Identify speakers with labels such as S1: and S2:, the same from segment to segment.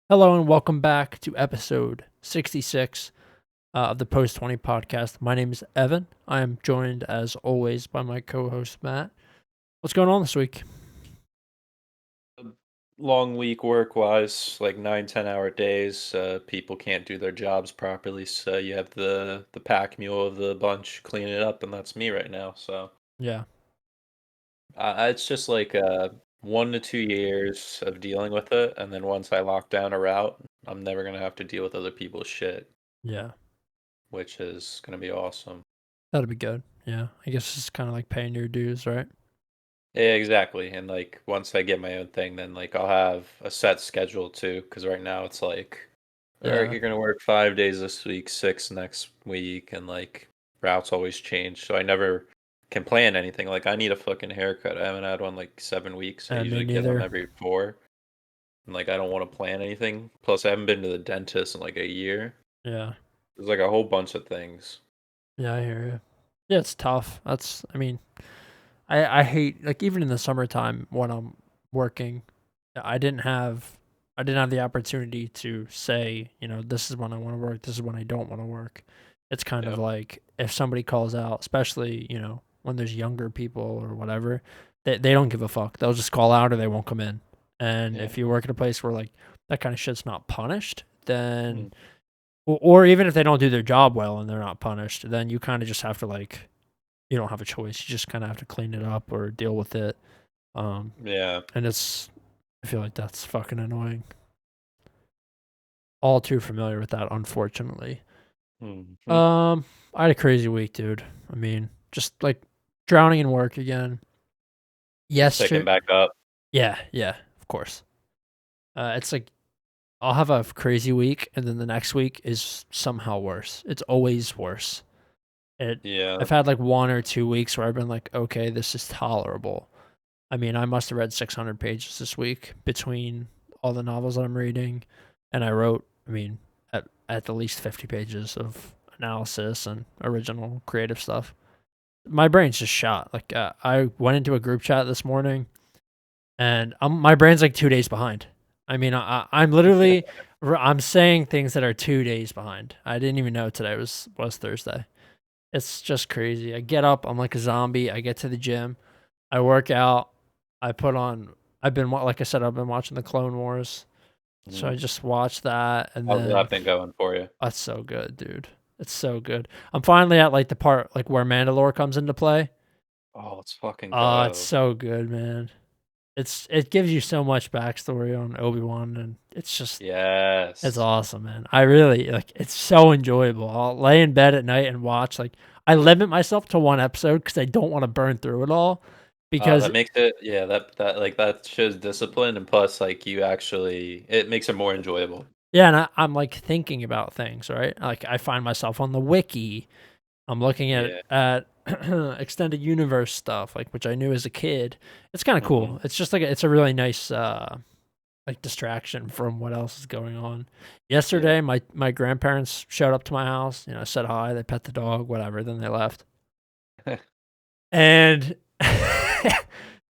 S1: Hello and welcome back to episode 66 of the Post 20 podcast. My name is Evan. I am joined, as always, by my co host, Matt. What's going on this week?
S2: Long week work-wise, like 9, 10 hour days. People can't do their jobs properly, so you have the pack mule of the bunch cleaning it up, and that's me right now. So
S1: Yeah.
S2: it's just like 1 to 2 years of dealing with it, and then once I lock down a route, I'm never gonna have to deal with other people's shit,
S1: Yeah.
S2: which is gonna be awesome.
S1: That'd be good. Yeah. I guess it's kind of like paying your dues, right?
S2: Yeah, exactly. And like once I get my own thing, then like I'll have a set schedule too. Because right now it's like, all right,
S1: Yeah.
S2: you're gonna work 5 days this week, six next week, and like routes always change. So I never can plan anything. Like I need a fucking haircut. I haven't had one like 7 weeks. I
S1: And me
S2: usually get them
S1: neither.
S2: every four. And like I don't want to plan anything. Plus I haven't been to the dentist in like a year.
S1: Yeah.
S2: There's like a whole bunch of things.
S1: Yeah, I hear you. Yeah, it's tough. I hate, like, even in the summertime when I'm working, I didn't have. I didn't have the opportunity to say, this is when I want to work, this is when I don't want to work. It's kind of
S2: Yep.
S1: like if somebody calls out, especially, when there's younger people or whatever, they don't give a fuck. They'll just call out or they won't come in. And
S2: Yeah.
S1: if you work at a place where like that kind of shit's not punished, then
S2: Mm.
S1: or even if they don't do their job well and they're not punished, then you kind of just have to like you don't have a choice. You just kind of have to clean it up or deal with it.
S2: Yeah.
S1: And I feel like that's fucking annoying. All too familiar with that, unfortunately.
S2: Mhm.
S1: Um, I had a crazy week, dude. I mean, just like drowning in work again.
S2: Picking
S1: Yesterday,
S2: back up.
S1: yeah, of course. It's like I'll have a crazy week, and then the next week is somehow worse. It's always worse. It.
S2: Yeah.
S1: I've had like 1 or 2 weeks where I've been like, okay, this is tolerable. I mean, I must have read 600 pages this week between all the novels I'm reading, and I wrote, at the least 50 pages of analysis and original creative stuff. My brain's just shot. Like, I went into a group chat this morning, and my brain's like 2 days behind. I mean, I'm literally, I'm saying things that are 2 days behind. I didn't even know today was Thursday. It's just crazy. I get up, I'm like a zombie. I get to the gym, I work out, I put on. Like I said, I've been watching the Clone Wars, so I
S2: Mhm.
S1: just watched that, and
S2: How's
S1: then
S2: that been going for you?
S1: that's so good, dude. It's so good. I'm finally at like the part like where Mandalore comes into play.
S2: Oh, let's fucking
S1: Oh, it's
S2: go.
S1: so good, man. It gives you so much backstory on Obi-Wan, and it's
S2: Yes.
S1: awesome, man. I really like. It's so enjoyable. I'll lay in bed at night and watch. Like I limit myself to one episode because I don't want to burn through it all. Because
S2: That makes it, yeah, that like that shows discipline, and plus like you actually it makes it more enjoyable.
S1: yeah, and I'm like thinking about things, right? Like I find myself on the wiki. I'm looking
S2: Yeah.
S1: at extended universe stuff, like which I knew as a kid. It's kind of
S2: Mhm.
S1: cool. It's just like it's a really nice like distraction from what else is going on.
S2: Yeah.
S1: Yesterday, my grandparents showed up to my house. Said hi. They pet the dog, whatever. Then they left, and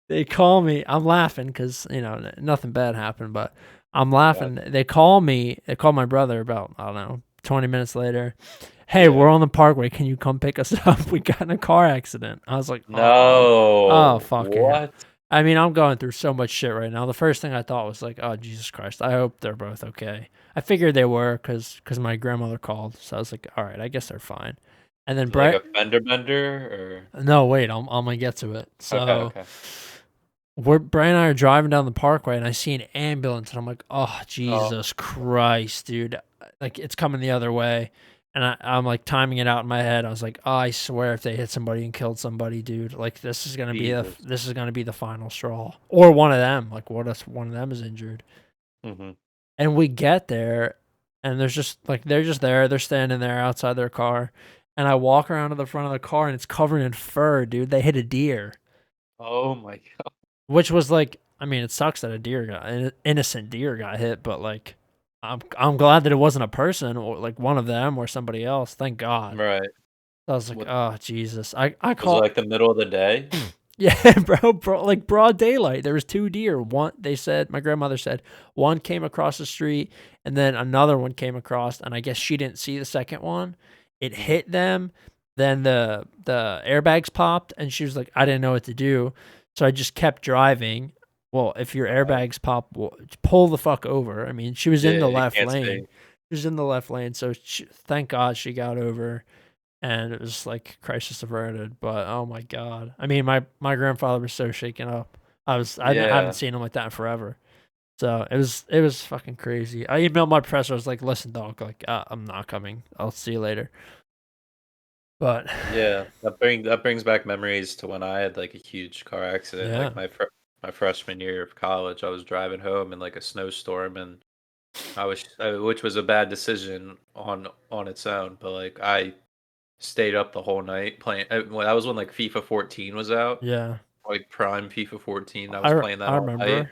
S1: they call me. I'm laughing because nothing bad happened, but I'm
S2: Yeah.
S1: laughing. They call me. They call my brother about I don't know 20 minutes later. Hey,
S2: Yeah.
S1: we're on the parkway. Can you come pick us up? We got in a car accident. I was like, oh,
S2: No.
S1: fucking hell.
S2: What?
S1: I mean, I'm going through so much shit right now. The first thing I thought was like, oh, Jesus Christ. I hope they're both okay. I figured they were because my grandmother called. So I was like, all right, I guess they're fine. And then
S2: Is it like
S1: Brett,
S2: a fender bender
S1: no, wait, I'm going to get to it.
S2: or okay,
S1: So
S2: okay.
S1: Brian and I are driving down the parkway and I see an ambulance and I'm like, oh,
S2: Oh,
S1: Jesus Christ, dude. Like, it's coming the other way. And I'm like timing it out in my head. I was like, oh, I swear if they hit somebody and killed somebody, dude, like
S2: Jesus.
S1: this is gonna be the final straw, or one of them. Like, what if one of them is injured?
S2: Mhm.
S1: And we get there, and there's just like they're just there. They're standing there outside their car, and I walk around to the front of the car, and it's covered in fur, dude. They hit a deer,
S2: Oh my God.
S1: which was like, I mean, it sucks that an innocent deer got hit, but like, I'm glad that it wasn't a person or like one of them or somebody else. Thank God.
S2: Right.
S1: I was like,
S2: What
S1: oh Jesus. I
S2: was it
S1: call
S2: like the middle of the day?
S1: Yeah, bro, like broad daylight. There was two deer. One, my grandmother said, one came across the street, and then another one came across, and I guess she didn't see the second one. It
S2: Mhm.
S1: hit them, then the airbags popped, and she was like, I didn't know what to do, so I just kept driving. Well, if your airbags pop, well, pull the fuck over. I mean, she was in
S2: Yeah,
S1: the
S2: you
S1: left
S2: can't
S1: lane.
S2: stay.
S1: She was in the left lane, so thank God she got over and it was like crisis averted. But oh my god, I mean, my grandfather was so shaken up. I haven't
S2: Yeah,
S1: seen him like that in forever. So it was fucking crazy. I emailed my professor. I was like, listen, dog, like I'm not coming. I'll see you later. But
S2: yeah. That brings back memories to when I had like a huge car accident,
S1: yeah,
S2: like my freshman year of college. I was driving home in like a snowstorm, and which was a bad decision on its own. But like I stayed up the whole night playing. Well, that was when like FIFA 14 was out,
S1: yeah,
S2: like prime FIFA 14. I was
S1: I
S2: playing that
S1: I
S2: all night,
S1: remember.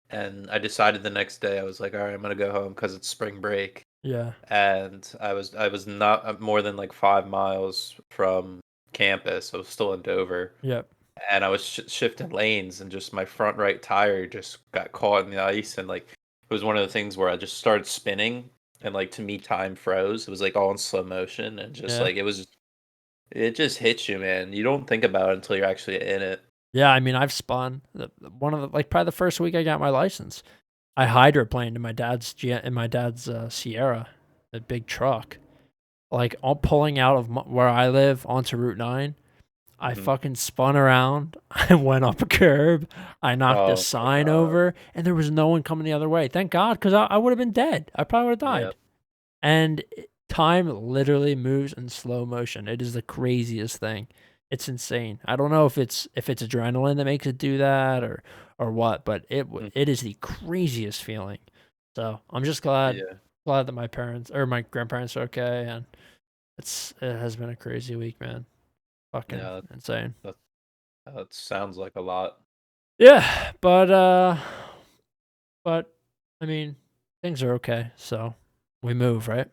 S2: and I decided the next day I was like, all right, I'm gonna go home because it's spring break.
S1: Yeah,
S2: And I was not more than like 5 miles from campus. I was still in Dover,
S1: yep,
S2: and I was shifting lanes, and just my front right tire just got caught in the ice, and like it was one of the things where I just started spinning, and like to me time froze. It was like all in slow motion, and just
S1: yeah,
S2: like it just hits you, man. You don't think about it until you're actually in it.
S1: yeah. I mean, I've spun one of the like probably the first week I got my license. I hydroplaned in my dad's Sierra, a big truck. Like all pulling out of where I live onto Route 9. I
S2: Mhm.
S1: fucking spun around. I went up a curb. I knocked a
S2: Oh my
S1: sign
S2: god.
S1: over, and there was no one coming the other way. Thank God, because I would have been dead. I probably would have
S2: Yeah.
S1: died. And time literally moves in slow motion. It is the craziest thing. It's insane. I don't know if it's adrenaline that makes it do that or what, but
S2: Mhm.
S1: it is the craziest feeling. So I'm just glad that my parents or my grandparents are okay, and it has been a crazy week, man. Fucking
S2: Yeah.
S1: insane.
S2: That that sounds like a lot.
S1: Yeah, but I mean, things are okay, so we move, right?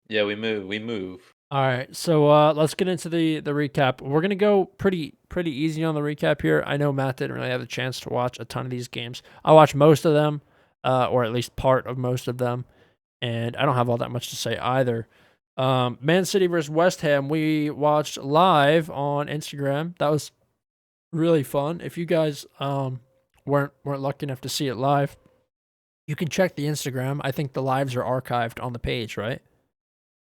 S2: Yeah, we move. We move.
S1: All right, so let's get into the recap. We're gonna go pretty easy on the recap here. I know Matt didn't really have a chance to watch a ton of these games. I watched most of them, or at least part of most of them, and I don't have all that much to say either. Man City versus West Ham, we watched live on Instagram. That was really fun. If you guys weren't lucky enough to see it live, you can check the Instagram. I think the lives are archived on the page, right?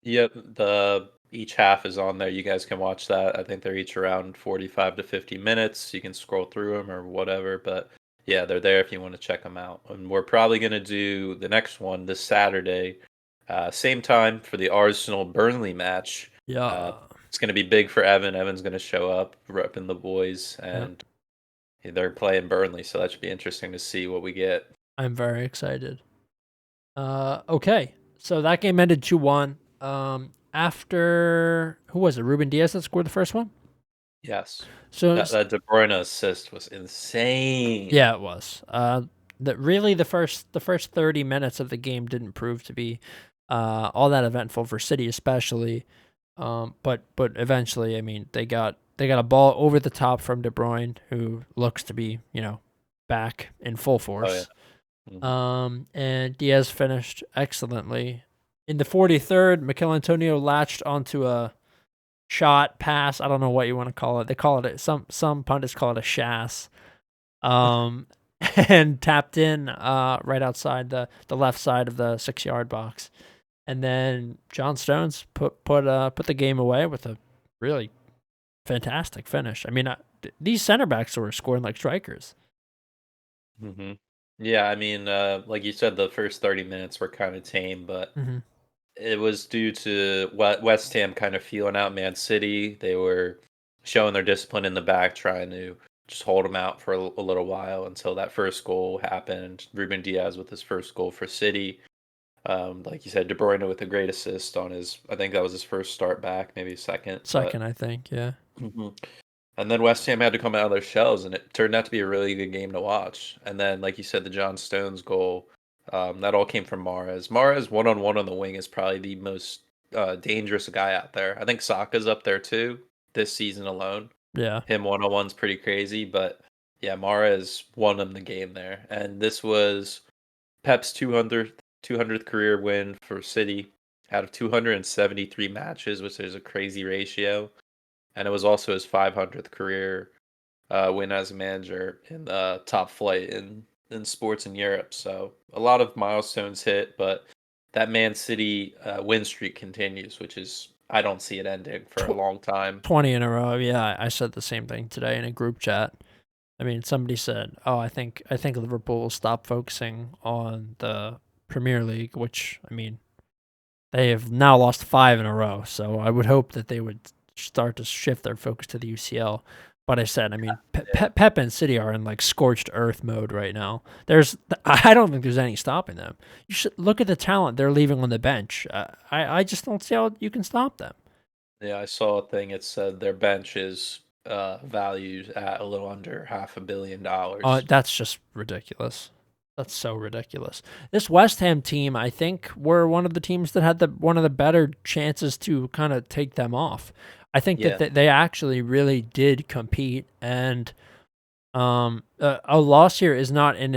S2: Yep, the each half is on there. You guys can watch that. I think they're each around 45 to 50 minutes. You can scroll through them or whatever, but yeah, they're there if you want to check them out. And we're probably going to do the next one this Saturday, same time for the Arsenal Burnley match. Uh,
S1: Yeah.
S2: it's going to be big for Evan. Evan's going to show up, repping the boys,
S1: Yep.
S2: and they're playing Burnley, so that should be interesting to see what we get.
S1: I'm very excited. Okay. So that game ended 2-1. After who was it? Ruben Diaz that scored the first one?
S2: Yes.
S1: So
S2: That De Bruyne assist was insane.
S1: yeah, it was. That really the first 30 minutes of the game didn't prove to be all that eventful for City especially. But eventually, I mean, they got a ball over the top from De Bruyne, who looks to be, back in full
S2: Oh yeah.
S1: force.
S2: Mhm.
S1: And Diaz finished excellently. In the 43rd, Mikel Antonio latched onto a shot pass. I don't know what you want to call it. They call it some pundits call it a shass. Um, and tapped in right outside the left side of the 6 yard box. And then John Stones put the game away with a really fantastic finish. I mean, these center backs were scoring like strikers.
S2: Mhm. Yeah, I mean, like you said, the first 30 minutes were kind of tame, but
S1: Mm-hmm.
S2: it was due to West Ham kind of feeling out Man City. They were showing their discipline in the back, trying to just hold them out for a little while until that first goal happened. Ruben Diaz with his first goal for City. Like you said, De Bruyne with a great assist on I think that was his first start back, maybe second, but.
S1: Second, I think. Yeah.
S2: Mhm. And then West Ham had to come out of their shells, and it turned out to be a really good game to watch. And then, like you said, the John Stones goal, that all came from Mahrez. Mahrez one on the wing is probably the most dangerous guy out there. I think Saka's up there too this season alone.
S1: Yeah.
S2: Him one-on-one's pretty crazy, but yeah, Mahrez won him the game there. And this was Pep's 200th career win for City out of 273 matches, which is a crazy ratio. And it was also his 500th career win as a manager in the top flight in sports in Europe. So a lot of milestones hit, but that Man City win streak continues, which is I don't see it ending for a
S1: Tw-
S2: long time.
S1: 20 in a row. Yeah, I said the same thing today in a group chat. I mean, somebody said, "Oh, I think Liverpool will stop focusing on the Premier League," which I mean, they have now lost 5 in a row. So I would hope that they would start to shift their focus to the UCL. But I said, I mean,
S2: Yeah.
S1: Pep and City are in like scorched earth mode right now. I don't think there's any stopping them. You should look at the talent they're leaving on the bench. I just don't see how you can stop them.
S2: Yeah, I saw a thing. It said their bench is valued at a little under $500 million.
S1: That's just ridiculous. That's so ridiculous. This West Ham team, I think, were one of the teams that had one of the better chances to kind of take them off. I think that
S2: Yeah,
S1: they actually really did compete, and a loss here is not an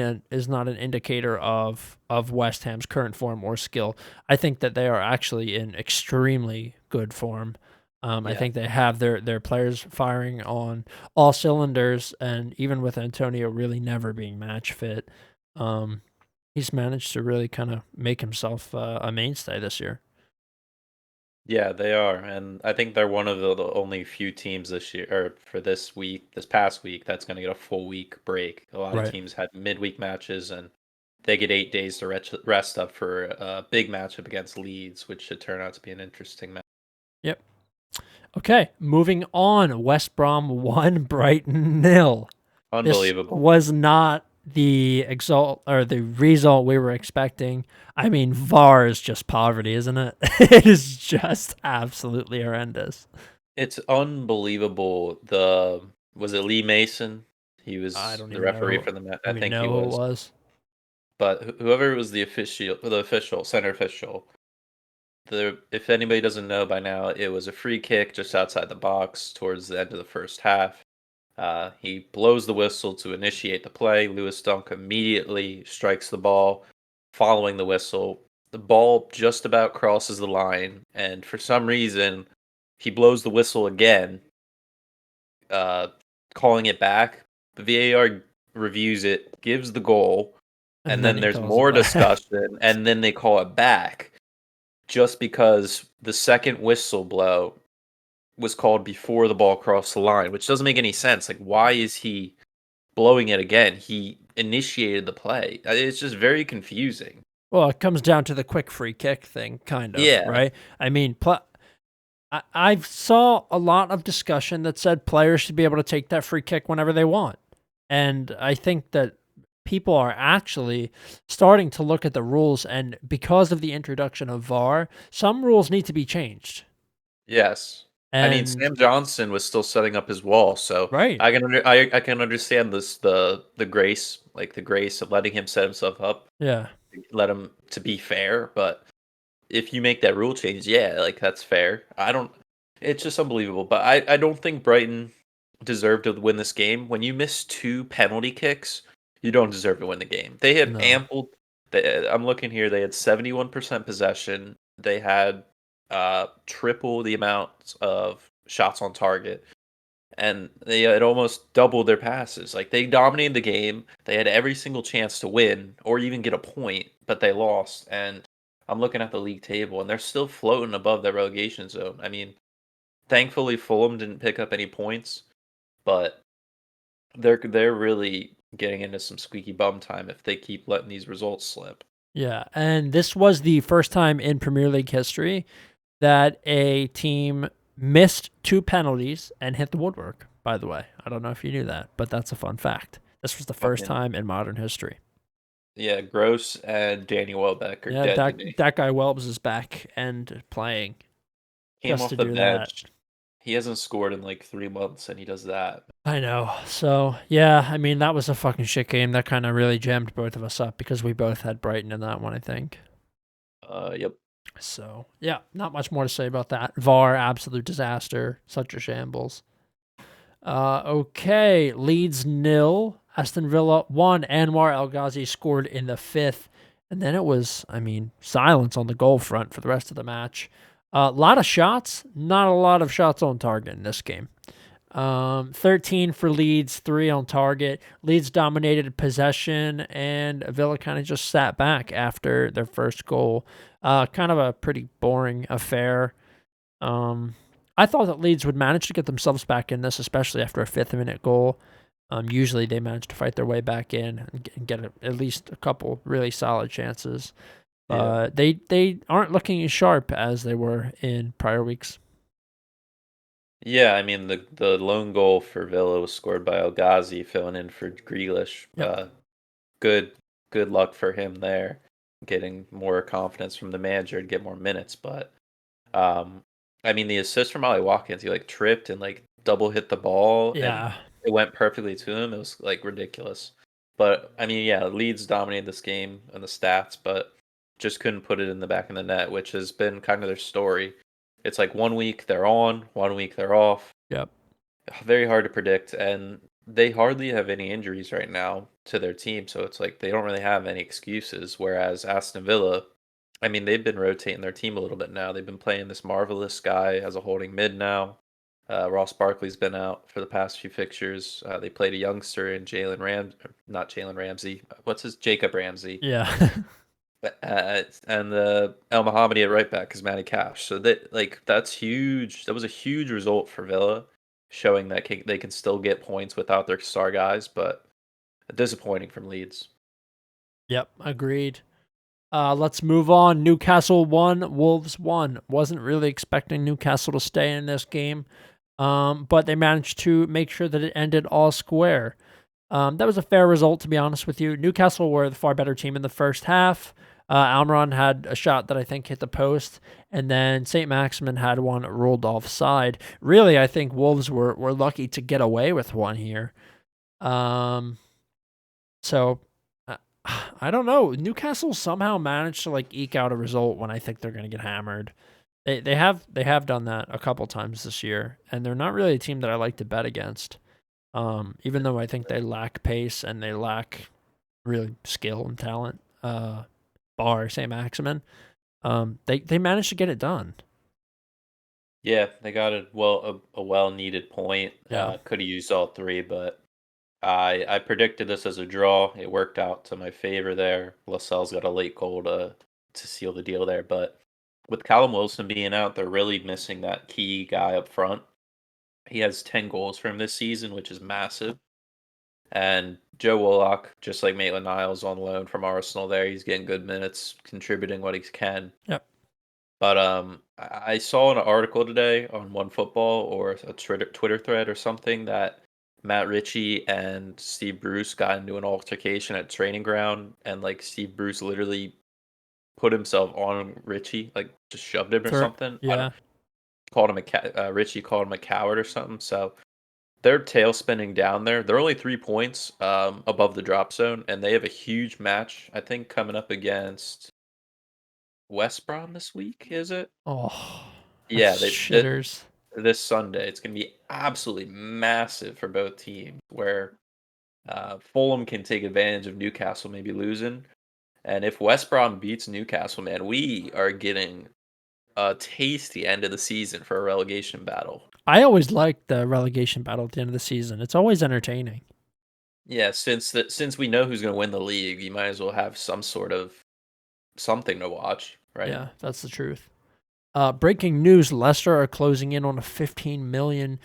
S1: indicator of West Ham's current form or skill. I think that they are actually in extremely good form. I
S2: yeah,
S1: think they have their players firing on all cylinders, and even with Antonio really never being match fit, um, he's managed to really kind of make himself a mainstay this year.
S2: yeah. They are, and I think they're one of the only few teams this year or for this past week, that's going to get a full week break. A lot of
S1: Right.
S2: teams had midweek matches, and they get 8 days to rest up for a big matchup against Leeds, which should turn out to be an interesting match.
S1: Yep. Okay. Moving on. West Brom 1, Brighton nil. This
S2: Unbelievable.
S1: was not the result we were expecting. I mean, VAR is just poverty, isn't it? It is just absolutely horrendous.
S2: It's unbelievable. The was it Lee Mason? He
S1: I
S2: was
S1: don't
S2: the
S1: even
S2: referee
S1: know.
S2: for the match.
S1: I
S2: I
S1: even
S2: think he
S1: know who it
S2: was.
S1: was.
S2: But whoever was the official center official, the if anybody doesn't know by now, it was a free kick just outside the box towards the end of the first half. He blows the whistle to initiate the play. Lewis Dunk immediately strikes the ball. Following the whistle, the ball just about crosses the line, and for some reason, he blows the whistle again, uh, calling it back. The VAR reviews it, gives the goal,
S1: And
S2: and
S1: then
S2: then
S1: he
S2: there's
S1: calls it
S2: more
S1: back.
S2: discussion, and then they call it back just because the second whistle blow was called before the ball crossed the line, which doesn't make any sense. Like, why is he blowing it again? He initiated the play. It's just very confusing.
S1: Well, it comes down to the quick free kick thing, kind of,
S2: Yeah.
S1: right? I mean, I saw a lot of discussion that said players should be able to take that free kick whenever they want. And I think that people are actually starting to look at the rules, and because of the introduction of VAR, some rules need to be changed.
S2: Yes. I mean,
S1: And
S2: Sam Johnson was still setting up his wall, so
S1: right.
S2: I can understand this the grace, like the grace of letting him set himself up,
S1: Yeah.
S2: let him to be fair, but if you make that rule change, yeah, like that's fair. I don't it's just unbelievable, but I don't think Brighton deserved to win this game. When you miss two penalty kicks, you don't deserve to win the game. They had
S1: No.
S2: ample I'm looking here, they had 71% possession. They had triple the amount of shots on target, and they had almost doubled their passes. Like they dominated the game. They had every single chance to win or even get a point, but they lost. And I'm looking at the league table, and they're still floating above the relegation zone. I mean, thankfully Fulham didn't pick up any points, but they're really getting into some squeaky bum time if they keep letting these results slip.
S1: Yeah. And this was the first time in Premier League history that a team missed 2 penalties and hit the woodwork, by the way. I don't know if you knew that, but that's a fun fact. This was the first
S2: Fucking
S1: time in modern history.
S2: yeah, Gross and Danny Welbeck are
S1: Yeah,
S2: dead to
S1: that
S2: me.
S1: that guy Welbs is back and playing
S2: Came
S1: just to
S2: off the
S1: do that.
S2: bench. He hasn't scored in like 3 months, and he does that.
S1: I know. So yeah, I mean that was a fucking shit game. That kind of really jammed both of us up because we both had Brighton in that one, I think.
S2: Yep.
S1: So yeah, not much more to say about that. VAR, absolute disaster, such a shambles. Okay, Leeds 0, Aston Villa 1. Anwar El Ghazi scored in the fifth, and then it was, silence on the goal front for the rest of the match. A lot of shots, not a lot of shots on target in this game. 13 for Leeds, 3 on target. Leeds dominated possession, and Villa kind of just sat back after their first goal. Kind of a pretty boring affair. I thought that Leeds would manage to get themselves back in this, especially after a fifth-minute goal. Usually they manage to fight their way back in and get at least a couple really solid chances.
S2: Yeah.
S1: But they aren't looking as sharp as they were in prior weeks.
S2: Yeah, I mean the lone goal for Villa was scored by El Ghazi filling in for Grealish.
S1: Yep.
S2: Good good luck for him there, getting more confidence from the manager and get more minutes. But um, I mean the assist from Ollie Watkins, he like tripped and like double hit the ball and
S1: Yeah.
S2: it went perfectly to him. It was like ridiculous. But I mean, yeah, Leeds dominated this game and the stats, but just couldn't put it in the back of the net, which has been kind of their story. It's like 1 week they're on, 1 week they're off.
S1: Yep.
S2: Very hard to predict, and they hardly have any injuries right now to their team, so it's like they don't really have any excuses. Whereas Aston Villa, I mean, they've been rotating their team a little bit now. They've been playing this marvelous guy as a holding mid now. Ross Barkley's been out for the past few fixtures. They played a youngster in not Jalen Ramsey. What's his Jacob Ramsey?
S1: Yeah.
S2: And El Mohammadi at right back is Matty Cash. So that's huge. That was a huge result for Villa, showing that they can still get points without their star guys, but disappointing from Leeds.
S1: Yep. Agreed. Let's move on. Newcastle 1, Wolves 1. Wasn't really expecting Newcastle to stay in this game, but they managed to make sure that it ended all square. That was a fair result, to be honest with you. Newcastle were the far better team in the first half. Almiron had a shot that I think hit the post, and then St. Maximin had one ruled offside. Really, I think Wolves were lucky to get away with one here. So I don't know. Newcastle somehow managed to like eke out a result when I think they're going to get hammered. They have done that a couple times this year, and they're not really a team that I like to bet against. Even though I think they lack pace and they lack really skill and talent. Bar St. Maximin, they managed to get it done.
S2: Yeah, they got a well needed point.
S1: Yeah.
S2: Could have used all three, but I predicted this as a draw. It worked out to my favor there. Lascelles got a late goal to seal the deal there, but with Callum Wilson being out, they're really missing that key guy up front. He has 10 goals for him this season, which is massive. And Joe Willock, just like Maitland-Niles on loan from Arsenal there, he's getting good minutes, contributing what he can.
S1: Yep.
S2: But I saw an article today on OneFootball or a Twitter thread or something that Matt Ritchie and Steve Bruce got into an altercation at training ground, and like Steve Bruce literally put himself on Ritchie, like just shoved him or something.
S1: Yeah.
S2: Called him Ritchie called him a coward or something. So they're tail spinning down there. They're only 3 points above the drop zone, and they have a huge match, I think, coming up against West Brom this week, is it?
S1: Oh,
S2: Yeah,
S1: that's shitters.
S2: this Sunday. It's going to be absolutely massive for both teams, where Fulham can take advantage of Newcastle maybe losing. And if West Brom beats Newcastle, man, we are getting a tasty end of the season for a relegation battle.
S1: I always like the relegation battle at the end of the season. It's always entertaining.
S2: Yeah, since we know who's going to win the league, you might as well have some sort of something to watch, right?
S1: Yeah, that's the truth. Breaking news: Leicester are closing in on a £15 million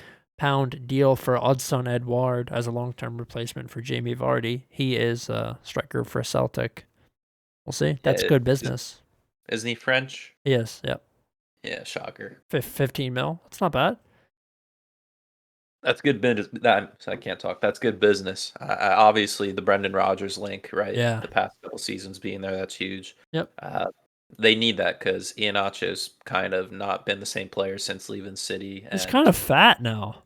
S1: deal for Odsonne Edouard as a long-term replacement for Jamie Vardy. He is a striker for Celtic. We'll see. That's
S2: Yeah,
S1: good business.
S2: isn't he French?
S1: He is. Yep.
S2: Yeah, shocker.
S1: 15 mil. That's not bad.
S2: That's good business. I can't talk. That's good business. Obviously, the Brendan Rodgers link, right?
S1: Yeah.
S2: The past couple seasons being there, that's huge.
S1: Yep.
S2: They need that because Iheanacho's kind of not been the same player since leaving City.
S1: He's kind of fat now.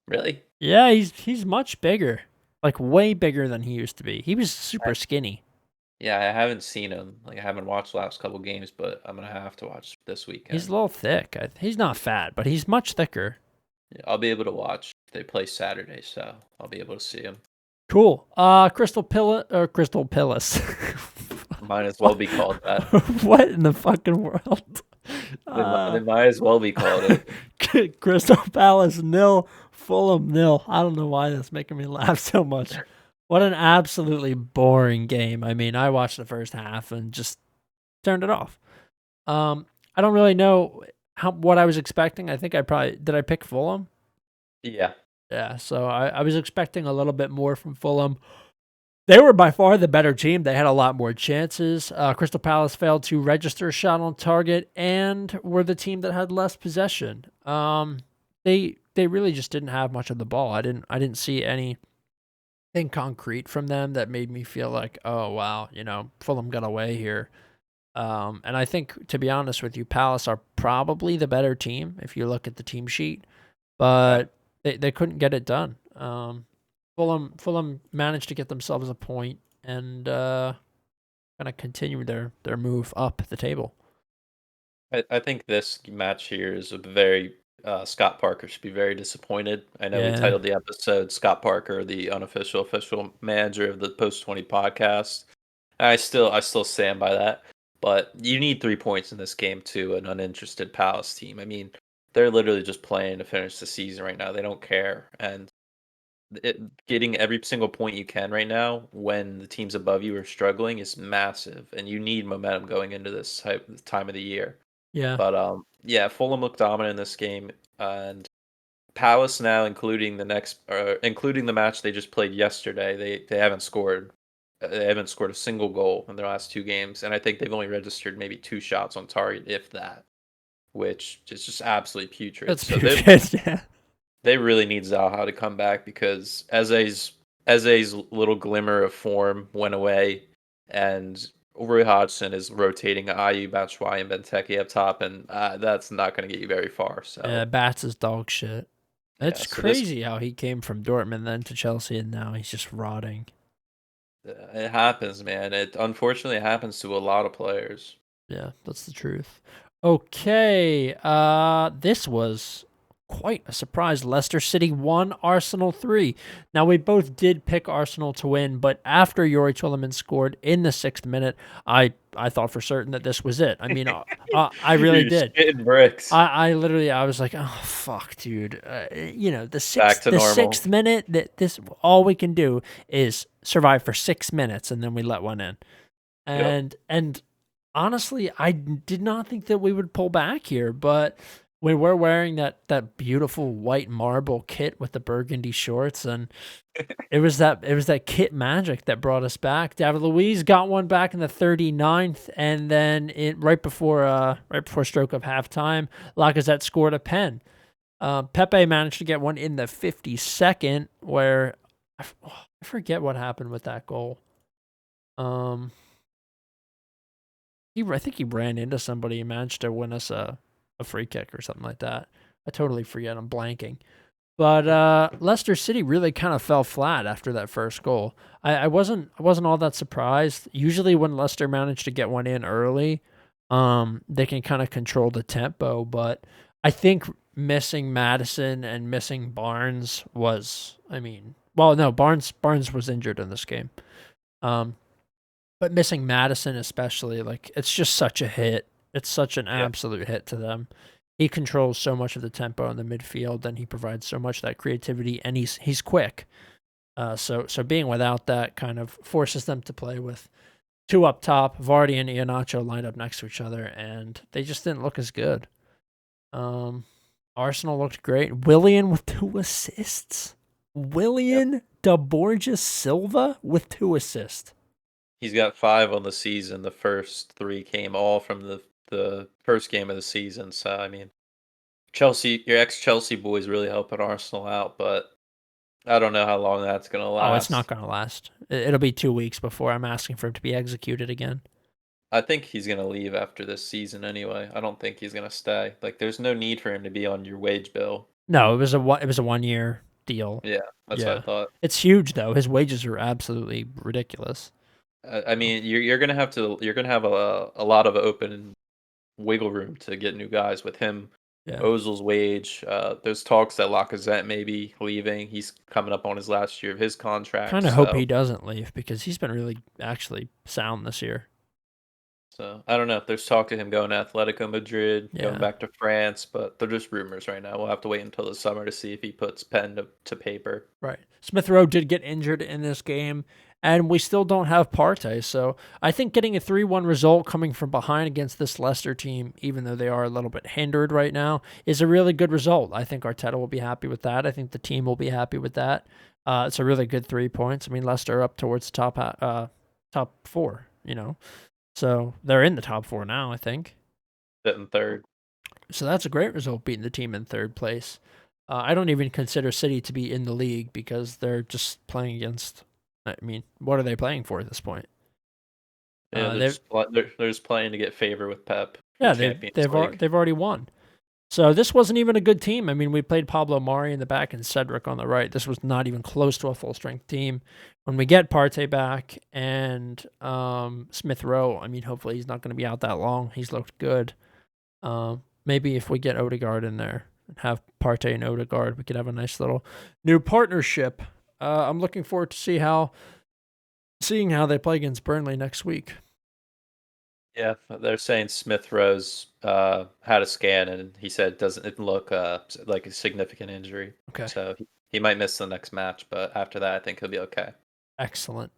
S2: Really?
S1: Yeah, he's much bigger. Like way bigger than he used to be. He was super skinny.
S2: Yeah, I haven't seen him. Like I haven't watched the last couple games, but I'm gonna have to watch this weekend.
S1: He's a little thick. He's not fat, but he's much thicker.
S2: Yeah, I'll be able to watch they play Saturday, so I'll be able to see them.
S1: Cool. Crystal Palace.
S2: Might as well be called that.
S1: What in the fucking world?
S2: They might as well be called it.
S1: Crystal Palace 0, Fulham 0. I don't know why that's making me laugh so much. What an absolutely boring game. I mean, I watched the first half and just turned it off. I don't really know what I was expecting. I think did I pick Fulham?
S2: Yeah.
S1: Yeah, so I was expecting a little bit more from Fulham. They were by far the better team. They had a lot more chances. Crystal Palace failed to register a shot on target and were the team that had less possession. They really just didn't have much of the ball. I didn't see anything concrete from them that made me feel like, oh wow, Fulham got away here. And I think, to be honest with you, Palace are probably the better team if you look at the team sheet, but they couldn't get it done. Fulham managed to get themselves a point and kind of continue their move up the table.
S2: I think this match here is a very Scott Parker should be very disappointed. I know we titled the episode "Scott Parker, the unofficial official manager of the Post 20 podcast." I still stand by that. But you need 3 points in this game to an uninterested Palace team. I mean, they're literally just playing to finish the season right now. They don't care, and getting every single point you can right now when the teams above you are struggling is massive, and you need momentum going into this time of the year.
S1: Yeah.
S2: But yeah, Fulham looked dominant in this game, and Palace now, including the match they just played yesterday, they haven't scored. They haven't scored a single goal in their last 2 games, and I think they've only registered maybe 2 shots on target, if that, which is just absolutely putrid.
S1: That's
S2: so
S1: putrid, yeah.
S2: They really need Zaha to come back because Eze's little glimmer of form went away, and Roy Hodgson is rotating Ayew, Batshuayi, and Benteke up top, and that's not going to get you very far. So
S1: Yeah, Bats is dog shit. It's
S2: so
S1: crazy how he came from Dortmund then to Chelsea, and now he's just rotting.
S2: It happens, man. It unfortunately happens to a lot of players.
S1: Yeah, that's the truth. Okay, this was quite a surprise. Leicester City 1, Arsenal 3. Now, we both did pick Arsenal to win, but after Yuri Tielemans scored in the 6th minute, I thought for certain that this was it. I mean, I really did.
S2: Shitting bricks.
S1: I was like, oh fuck, dude. The
S2: normal.
S1: 6th minute, this all we can do is survive for 6 minutes, and then we let one in. And honestly, I did not think that we would pull back here, but we were wearing that beautiful white marble kit with the burgundy shorts, and it was that kit magic that brought us back. David Luiz got one back in the 39th, and then right before stroke of halftime, Lacazette scored a pen. Pepe managed to get one in the 52nd, where I forget what happened with that goal. I think he ran into somebody and managed to win us a free kick or something like that. I totally forget. I'm blanking. But Leicester City really kind of fell flat after that first goal. I wasn't all that surprised. Usually when Leicester managed to get one in early, they can kind of control the tempo. But I think missing Madison and missing Barnes was, Barnes was injured in this game. But missing Madison especially, like, it's just such a hit. It's such an absolute hit to them. He controls so much of the tempo in the midfield, and he provides so much of that creativity, and he's quick. So being without that kind of forces them to play with 2 up top. Vardy and Iheanacho lined up next to each other, and they just didn't look as good. Arsenal looked great. Willian with 2 assists. Willian de Borges Silva with 2 assists.
S2: He's got 5 on the season. The first 3 came all from the first game of the season. So, I mean, Chelsea, your ex-Chelsea boys really helping Arsenal out, but I don't know how long that's going to last.
S1: Oh, it's not going to last. It'll be 2 weeks before I'm asking for him to be executed again.
S2: I think he's going to leave after this season anyway. I don't think he's going to stay. Like, there's no need for him to be on your wage bill.
S1: No, it was a 1-year deal.
S2: Yeah, that's what I thought.
S1: It's huge though. His wages are absolutely ridiculous.
S2: I mean, you're gonna have a lot of open wiggle room to get new guys with him
S1: Yeah.
S2: Ozil's wage. There's talks that Lacazette may be leaving. He's coming up on his last year of his contract.
S1: Kind of hope he
S2: So
S1: doesn't leave because he's been really actually sound this year.
S2: I don't know if there's talk to him going to Atletico Madrid, going
S1: Yeah.
S2: back to France, but they're just rumors right now. We'll have to wait until the summer to see if he puts pen to paper.
S1: Right. Smith Rowe did get injured in this game, and we still don't have Partey. So I think getting a 3-1 result coming from behind against this Leicester team, even though they are a little bit hindered right now, is a really good result. I think Arteta will be happy with that. I think the team will be happy with that. It's a really good 3 points. I mean, Leicester up towards top 4, So they're in the top 4 now, I think.
S2: Sitting third.
S1: So that's a great result, beating the team in third place. I don't even consider City to be in the league because they're just playing against. I mean, what are they playing for at this point?
S2: Yeah,
S1: They've
S2: they're just playing to get favor with Pep for
S1: yeah they've
S2: Champions
S1: they've
S2: League.
S1: they've already won. So this wasn't even a good team. I mean, we played Pablo Mari in the back and Cedric on the right. This was not even close to a full strength team. When we get Partey back and Smith Rowe, I mean, hopefully he's not going to be out that long. He's looked good. Maybe if we get Odegaard in there and have Partey and Odegaard, we could have a nice little new partnership. I'm looking forward to seeing how they play against Burnley next week.
S2: Yeah, they're saying Smith Rowe's had a scan and he said it doesn't look like a significant injury.
S1: Okay,
S2: So he might miss the next match, but after that, I think he'll be okay.
S1: excellent.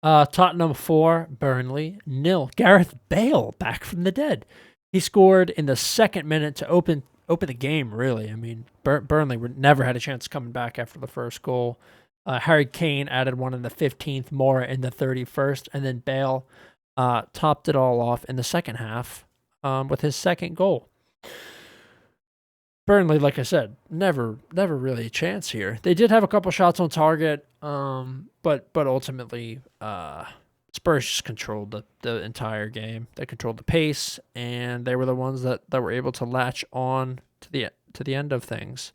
S1: Tottenham 4, Burnley 0. Gareth Bale back from the dead. He scored in the second minute to open the game. Really, I mean, Burnley never had a chance coming back after the first goal. Harry Kane added one in the 15th, more in the 31st, and then Bale topped it all off in the second half with his second goal. Burnley, like I said, never really a chance here. They did have a couple shots on target, but ultimately, Spurs just controlled the entire game. They controlled the pace, and they were the ones that were able to latch on to the end of things.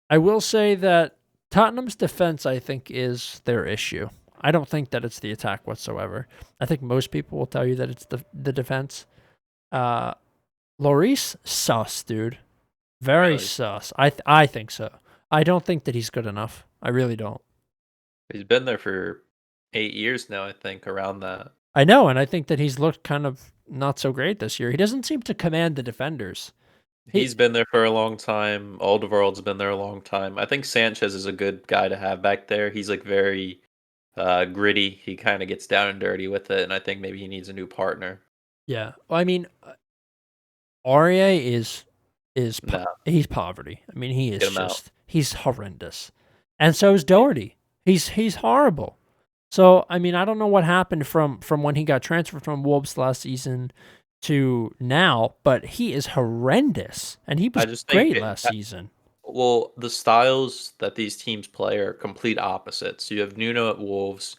S1: I will say that Tottenham's defense, I think, is their issue. I don't think that it's the attack whatsoever. I think most people will tell you that it's the defense. Lloris, sus, dude. Very
S2: Really?
S1: sus. I think so. I don't think that he's good enough. I really don't.
S2: He's been there for 8 years now, I think, around that.
S1: I know, and I think that he's looked kind of not so great this year. He doesn't seem to command the defenders.
S2: He's been there for a long time. Alderweireld's been there a long time. I think Sanchez is a good guy to have back there. He's like very gritty. He kind of gets down and dirty with it, and I think maybe he needs a new partner.
S1: Yeah. Well, I mean, Aurier
S2: No,
S1: he's poverty. I mean, he is
S2: get him out.
S1: he's horrendous, and so is Doherty. He's horrible. So I mean, I don't know what happened from when he got transferred from Wolves last season to now, but he is horrendous, and he
S2: I
S1: was
S2: just think
S1: great last season.
S2: well, the styles that these teams play are complete opposites. You have Nuno at Wolves,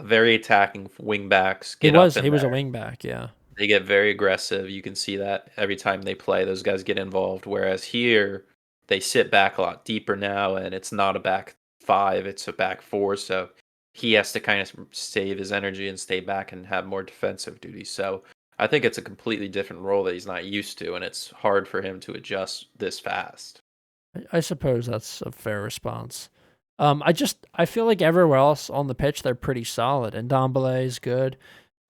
S2: very attacking wing backs,
S1: He
S2: get up
S1: was
S2: in
S1: he was a
S2: there.
S1: wing back, yeah.
S2: They get very aggressive. You can see that every time they play, those guys get involved. Whereas here, they sit back a lot deeper now, and it's not a back five, it's a back four. So he has to kind of save his energy and stay back and have more defensive duties. So I think it's a completely different role that he's not used to, and it's hard for him to adjust this fast.
S1: I suppose that's a fair response. I feel like everywhere else on the pitch they're pretty solid, and Dombele is good.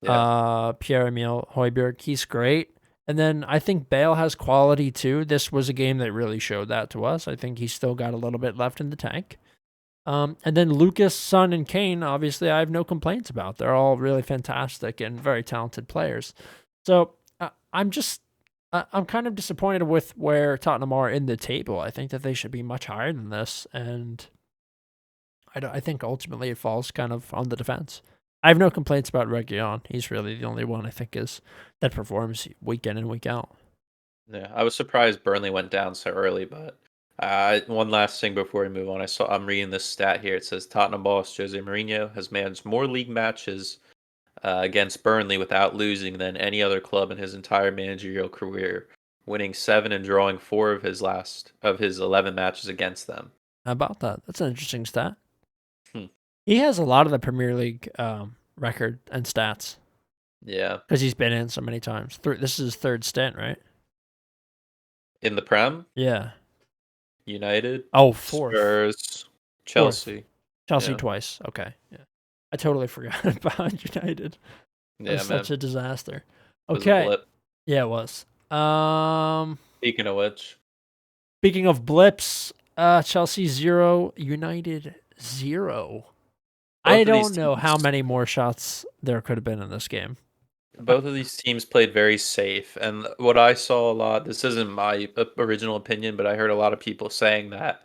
S2: Yeah.
S1: Pierre-Emile Højbjerg, he's great. And then I think Bale has quality too. This was a game that really showed that to us. I think he's still got a little bit left in the tank. And then Lucas, Son, and Kane, obviously, I have no complaints about. They're all really fantastic and very talented players. So I'm kind of disappointed with where Tottenham are in the table. I think that they should be much higher than this, and I think ultimately it falls kind of on the defense. I have no complaints about Reguilon. He's really the only one I think is that performs week in and week out.
S2: Yeah, I was surprised Burnley went down so early, but one last thing before we move on. I'm reading this stat here. It says Tottenham boss Jose Mourinho has managed more league matches against Burnley without losing than any other club in his entire managerial career, winning 7 and drawing 4 of his 11 matches against them.
S1: How about that? That's an interesting stat.
S2: Hmm.
S1: He has a lot of the Premier League record and stats
S2: Yeah,
S1: because he's been in so many times. This is his third stint, right?
S2: In the Prem,
S1: Yeah.
S2: United,
S1: Oh, fourth.
S2: Spurs,
S1: Fourth.
S2: Chelsea.
S1: Chelsea
S2: Yeah,
S1: twice. Okay. Yeah. I totally forgot about United. That was
S2: yeah,
S1: such
S2: man.
S1: a disaster.
S2: It was a
S1: Okay.
S2: blip.
S1: Yeah, it was. Um,
S2: Speaking of which,
S1: Speaking of blips, Chelsea 0, United 0. I
S2: both of these
S1: don't know how
S2: teams,
S1: many more shots there could have been in this game. Uh,
S2: both of these teams played very safe. And what I saw a lot, this isn't my original opinion, but I heard a lot of people saying that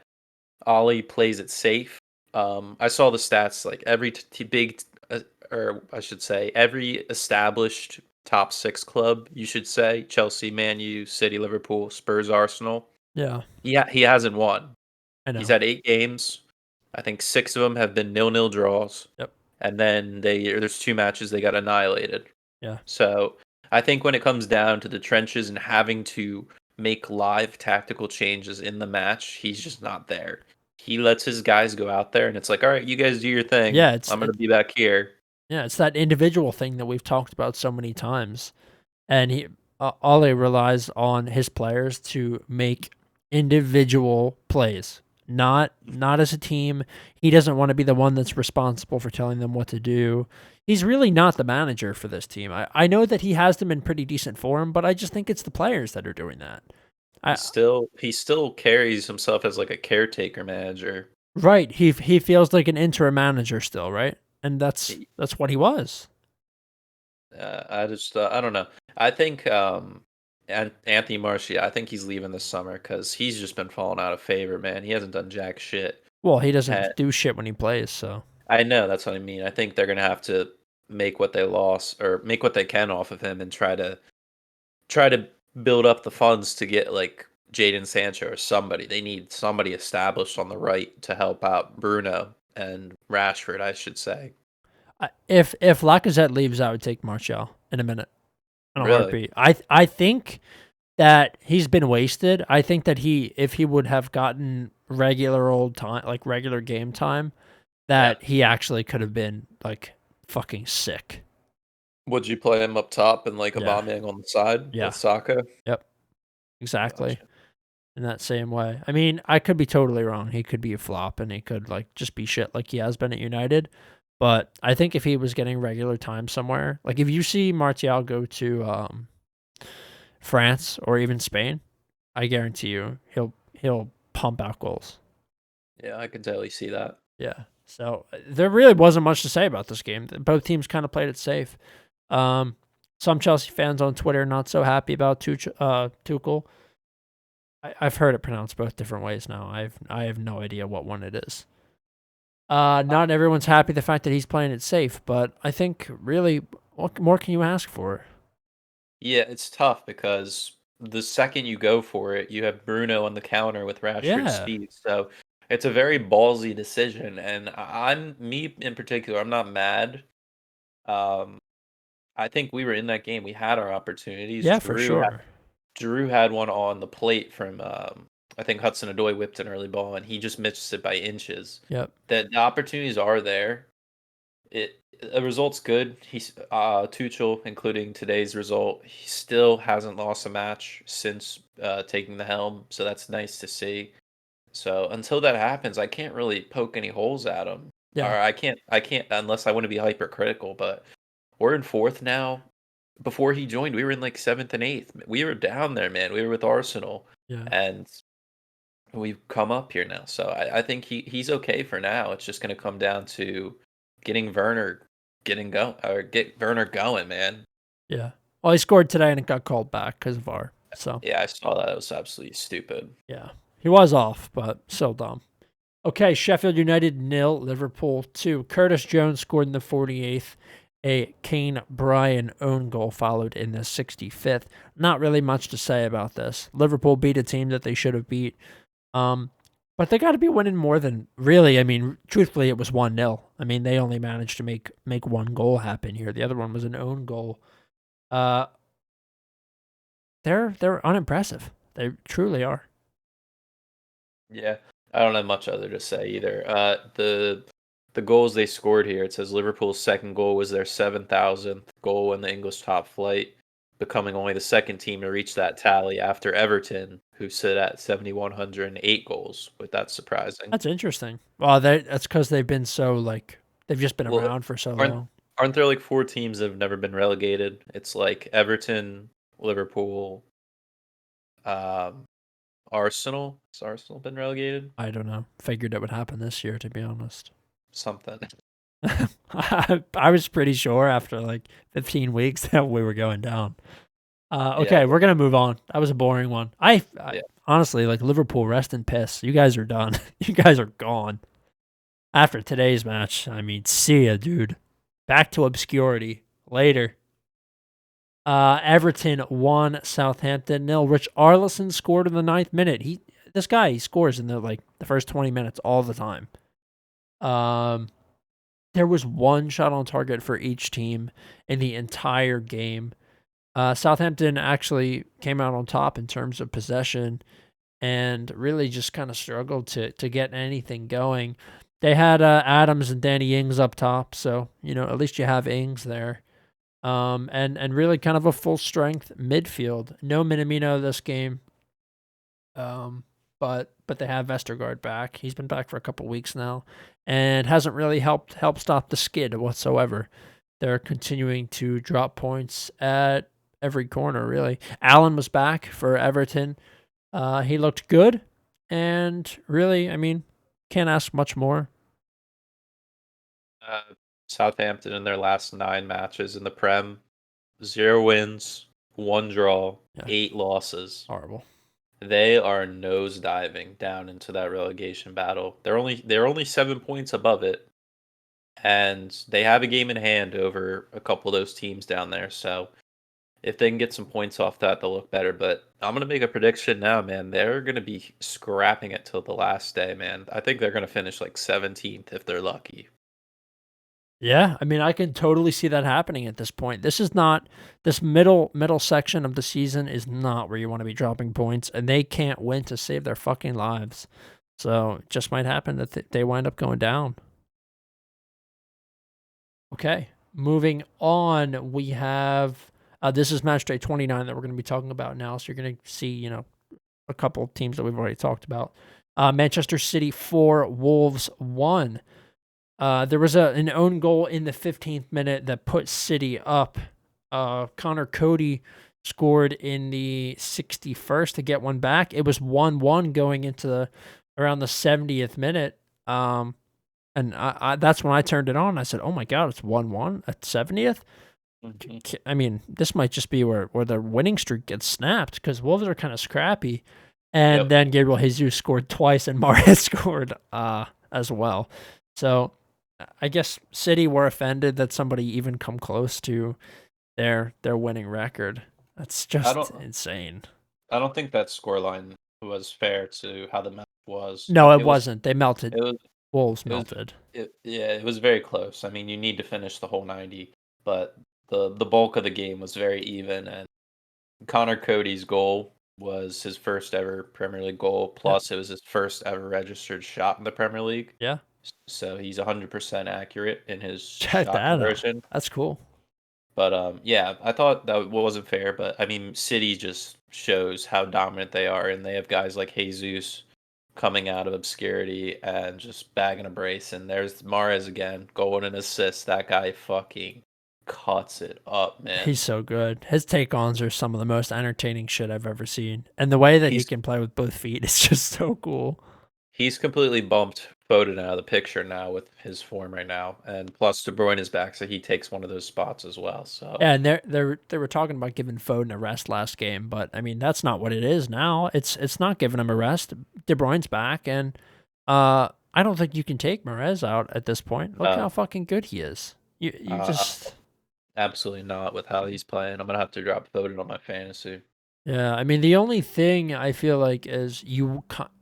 S2: Ollie plays it safe. I saw the stats like every big, or I should say, every established top six club, you should say, Chelsea, Man U, City, Liverpool, Spurs, Arsenal.
S1: Yeah,
S2: Yeah, he hasn't won.
S1: I
S2: He's
S1: know.
S2: had 8 games. I think 6 of them have been nil-nil draws,
S1: Yep.
S2: and then there's 2 matches they got annihilated.
S1: Yeah.
S2: So I think when it comes down to the trenches and having to make live tactical changes in the match, he's just not there. He lets his guys go out there, and it's like, all right, you guys do your thing.
S1: Yeah,
S2: I'm gonna be back here.
S1: it's that individual thing that we've talked about so many times. And Ole relies on his players to make individual plays, not as a team. He doesn't want to be the one that's responsible for telling them what to do. He's really not the manager for this team. I know that he has them in pretty decent form, but I just think it's the players that are doing that. I
S2: He still carries himself as like a caretaker manager.
S1: Right, he feels like an interim manager still, right? And that's what he was.
S2: I don't know. I think Anthony Martial. I think he's leaving this summer because he's just been falling out of favor, man. He hasn't done jack shit.
S1: Well, he
S2: And
S1: doesn't do shit when he plays, so
S2: I know that's what I mean. I think they're gonna have to make what they lost or make what they can off of him and try to build up the funds to get like Jaden Sancho or somebody. They need somebody established on the right to help out Bruno and Rashford, I should say.
S1: if Lacazette leaves, I would take Martial in a minute, in a
S2: Really?
S1: heartbeat. I think that he's been wasted. I think that if he would have gotten regular old time, like regular game time,
S2: Yeah.
S1: that he actually could have been like fucking sick.
S2: Would you play him up top and like
S1: Yeah,
S2: Aubameyang on the side
S1: yeah,
S2: with Saka?
S1: yep, exactly.
S2: Gotcha.
S1: In that same way. I mean, I could be totally wrong. He could be a flop and he could like just be shit like he has been at United. But I think if he was getting regular time somewhere, like if you see Martial go to France or even Spain, I guarantee you he'll pump out goals.
S2: Yeah, I can totally see that.
S1: Yeah. So there really wasn't much to say about this game. Both teams kind of played it safe. Some Chelsea fans on Twitter not so happy about Tuchel. I've heard it pronounced both different ways now. I have no idea what one it is.
S2: Uh,
S1: Not everyone's happy the fact that he's playing it safe, but I think really, what more can you ask for?
S2: Yeah, it's tough because the second you go for it, you have Bruno on the counter with Rashford's
S1: Yeah,
S2: speed. So it's a very ballsy decision, and I'm me in particular. I'm not mad. Um, I think we were in that game. We had our opportunities.
S1: yeah, for sure.
S2: Drew had one on the plate from I think Hudson-Odoi whipped an early ball, and he just missed it by inches.
S1: Yep.
S2: That the opportunities are there. It the result's good. He's Tuchel, including today's result, he still hasn't lost a match since taking the helm, so that's nice to see. So until that happens, I can't really poke any holes at him, or
S1: Yeah,
S2: I can't unless I want to be hypercritical. But we're in fourth now. Before he joined, we were in like seventh and eighth. We were down there, man. We were with Arsenal,
S1: yeah,
S2: and we've come up here now. So I think he's okay for now. It's just going to come down to getting Werner getting go or get Werner going, man.
S1: yeah. Well, he scored today and it got called back because of VAR. So
S2: Yeah, I saw that. It was absolutely stupid.
S1: yeah, he was off, but still dumb. Okay, Sheffield United 0, Liverpool 2. Curtis Jones scored in the 48th. A Kane Bryan own goal followed in the 65th. Not really much to say about this. Liverpool beat a team that they should have beat. Um, but they got to be winning more than really. I mean, truthfully, it was 1-0. I mean, they only managed to make one goal happen here. The other one was an own goal. Uh, they're unimpressive. They truly are.
S2: Yeah, I don't have much other to say either. The goals they scored here. It says Liverpool's second goal was their 7,000th goal in the English top flight, becoming only the second team to reach that tally after Everton who sit at 7,108 goals, but that's surprising.
S1: That's interesting. Well, that's because they've been so like they've just been
S2: Well,
S1: around for so
S2: aren't
S1: long.
S2: aren't there like four teams that have never been relegated? It's like Everton, Liverpool, um, Arsenal. Has Arsenal been relegated?
S1: I don't know. Figured it would happen this year, to be honest.
S2: Something.
S1: I was pretty sure after like 15 weeks that we were going down.
S2: Yeah,
S1: Okay, we're gonna move on. That was a boring one. I
S2: yeah.
S1: honestly like Liverpool. Rest in piss. You guys are done. You guys are gone after today's match. I mean, see ya, dude. Back to obscurity later. Everton 1, Southampton 0. Rich Arlison scored in the 9th minute. He scores in the first 20 minutes all the time. There was one shot on target for each team in the entire game. Southampton actually came out on top in terms of possession and really just kind of struggled to get anything going. They had Adams and Danny Ings up top, so at least you have Ings there. And really kind of a full strength midfield. No Minamino this game. But they have Vestergaard back. He's been back for a couple weeks now, and hasn't really helped stop the skid whatsoever. They're continuing to drop points at every corner. Really, Allen was back for Everton. He looked good, and really, I mean, can't ask much more.
S2: Uh, Southampton in their last 9 matches in the Prem, 0 wins, 1 draw,
S1: Yeah,
S2: 8 losses.
S1: horrible.
S2: They are nosediving down into that relegation battle. They're only 7 points above it, and they have a game in hand over a couple of those teams down there. So if they can get some points off that, they'll look better. But I'm gonna make a prediction now, man. They're gonna be scrapping it till the last day, man. I think they're gonna finish like 17th if they're lucky.
S1: Yeah, I mean, I can totally see that happening at this point. This middle section of the season is not where you want to be dropping points, and they can't win to save their fucking lives. So it just might happen that they wind up going down. Okay, moving on, we have this is match day 29 that we're going to be talking about now. So you're going to see, a couple of teams that we've already talked about. Manchester City 4, Wolves 1. There was an own goal in the 15th minute that put City up. Connor Cody scored in the 61st to get one back. It was 1-1 going into around the 70th minute. And that's when I turned it on. I said, "Oh my god, it's 1-1 at 70th."
S2: Mhm.
S1: I mean, this might just be where the winning streak gets snapped because Wolves are kind of scrappy. And
S2: Yep.
S1: then Gabriel Jesus scored twice, and Mahrez scored as well. So I guess City were offended that somebody even come close to their winning record. That's
S2: I
S1: just
S2: don't
S1: insane.
S2: I don't think that scoreline was fair to how the match was.
S1: No, it
S2: It was
S1: wasn't. They melted.
S2: it was
S1: Wolves
S2: it was
S1: melted.
S2: yeah, it was very close. I mean, you need to finish the whole 90, but the bulk of the game was very even, and Connor Cody's goal was his first ever Premier League goal,
S1: Yep.
S2: plus it was his first ever registered shot in the Premier League.
S1: Yeah.
S2: So he's 100% accurate in his
S1: Check
S2: shot
S1: that out.
S2: conversion.
S1: That's cool.
S2: But yeah, I thought that wasn't fair. But I mean, City just shows how dominant they are, and they have guys like Jesus coming out of obscurity and just bagging a brace. And there's Mahrez again, going and assist. That guy fucking cuts it up, man.
S1: He's so good. His take-ons are some of the most entertaining shit I've ever seen. And the way that he
S2: He's
S1: can play with both feet is just so cool.
S2: he's completely bumped Foden out of the picture now with his form right now, and plus De Bruyne is back, so he takes one of those spots as well. So
S1: Yeah, and they were talking about giving Foden a rest last game, but I mean that's not what it is now. It's not giving him a rest. De Bruyne's back, and I don't think you can take Mahrez out at this point. Look how
S2: no,
S1: fucking good he is. You
S2: uh,
S1: just
S2: absolutely not with how he's playing. I'm gonna have to drop Foden on my fantasy.
S1: Yeah, I mean the only thing I feel like is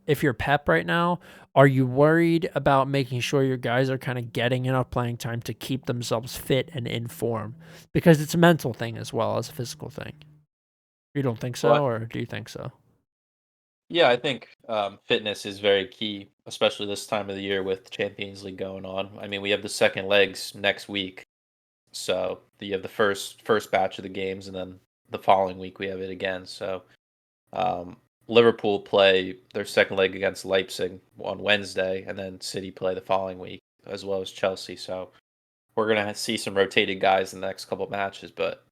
S1: if you're Pep right now, are you worried about making sure your guys are kind of getting enough playing time to keep themselves fit and in form? Because it's a mental thing as well as a physical thing. You don't think so,
S2: But
S1: or do you think so?
S2: yeah, I think fitness is very key, especially this time of the year with Champions League going on. I mean, we have the second legs next week, so you have the first batch of the games, and then the following week we have it again. So Liverpool play their second leg against Leipzig on Wednesday, and then City play the following week, as well as Chelsea. So we're gonna see some rotated guys in the next couple matches. But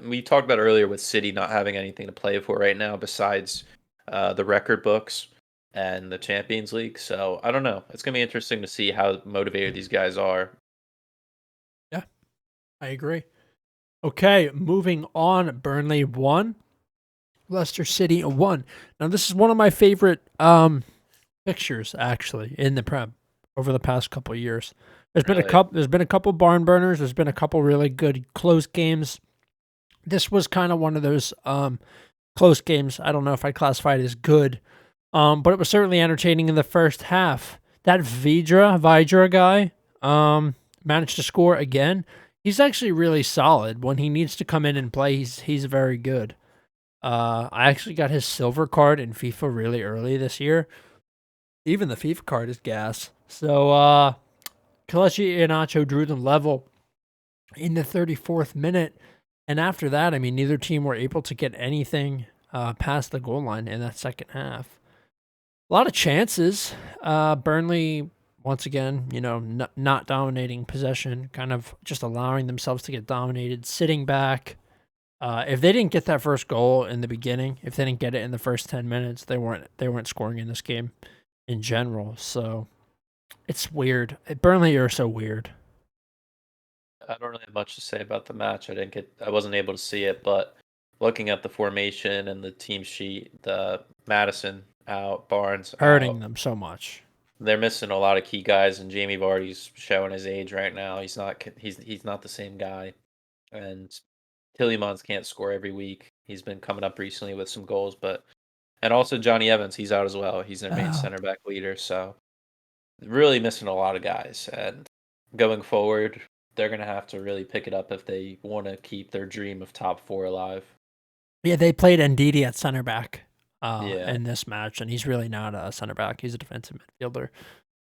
S2: we talked about earlier with City not having anything to play for right now besides the record books and the Champions League. So I don't know. It's gonna be interesting to see how motivated these guys are.
S1: Yeah, I agree. Okay, moving on. Burnley 1, Leicester City 1. Now this is one of my favorite fixtures actually in the Prem over the past couple of years.
S2: Really,
S1: There's been a couple barn burners. There's been a couple really good close games. This was kind of one of those close games. I don't know if I classify it as good, but it was certainly entertaining in the first half. That Vidra guy managed to score again. He's actually really solid. When he needs to come in and play, he's very good. I actually got his silver card in FIFA really early this year. Even the FIFA card is gas. So Kelechi Iheanacho drew them level in the 34th minute. And after that, I mean, neither team were able to get anything past the goal line in that second half. A lot of chances. Burnley, once again, not dominating possession, kind of just allowing themselves to get dominated, sitting back. If they didn't get that first goal in the beginning, if they didn't get it in the first 10 minutes, they weren't scoring in this game in general. So it's weird. Burnley are so weird.
S2: I don't really have much to say about the match. I wasn't able to see it, but looking at the formation and the team sheet, the Madison out, Barnes
S1: Hurting
S2: out.
S1: them so much.
S2: They're missing a lot of key guys, and Jamie Vardy's showing his age right now. He's not the same guy, and Tillemans can't score every week. He's been coming up recently with some goals, and also Johnny Evans, he's out as well. He's their main
S1: Oh,
S2: center back leader, so really missing a lot of guys. And going forward, they're gonna have to really pick it up if they want to keep their dream of top four alive.
S1: yeah, they played Ndidi at center back
S2: Yeah,
S1: in this match, and he's really not a center back. He's a defensive midfielder.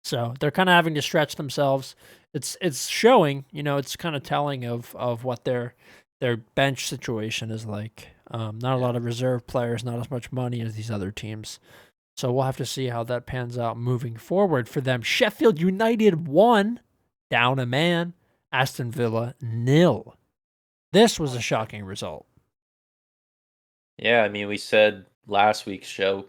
S1: So they're kind of having to stretch themselves. It's showing, it's kind of telling of what their bench situation is like. Not a
S2: yeah.
S1: lot of reserve players, not as much money as these other teams. So we'll have to see how that pans out moving forward for them. Sheffield United 1, down a man. Aston Villa 0. This was a shocking result.
S2: Yeah, I mean, we said last week's show,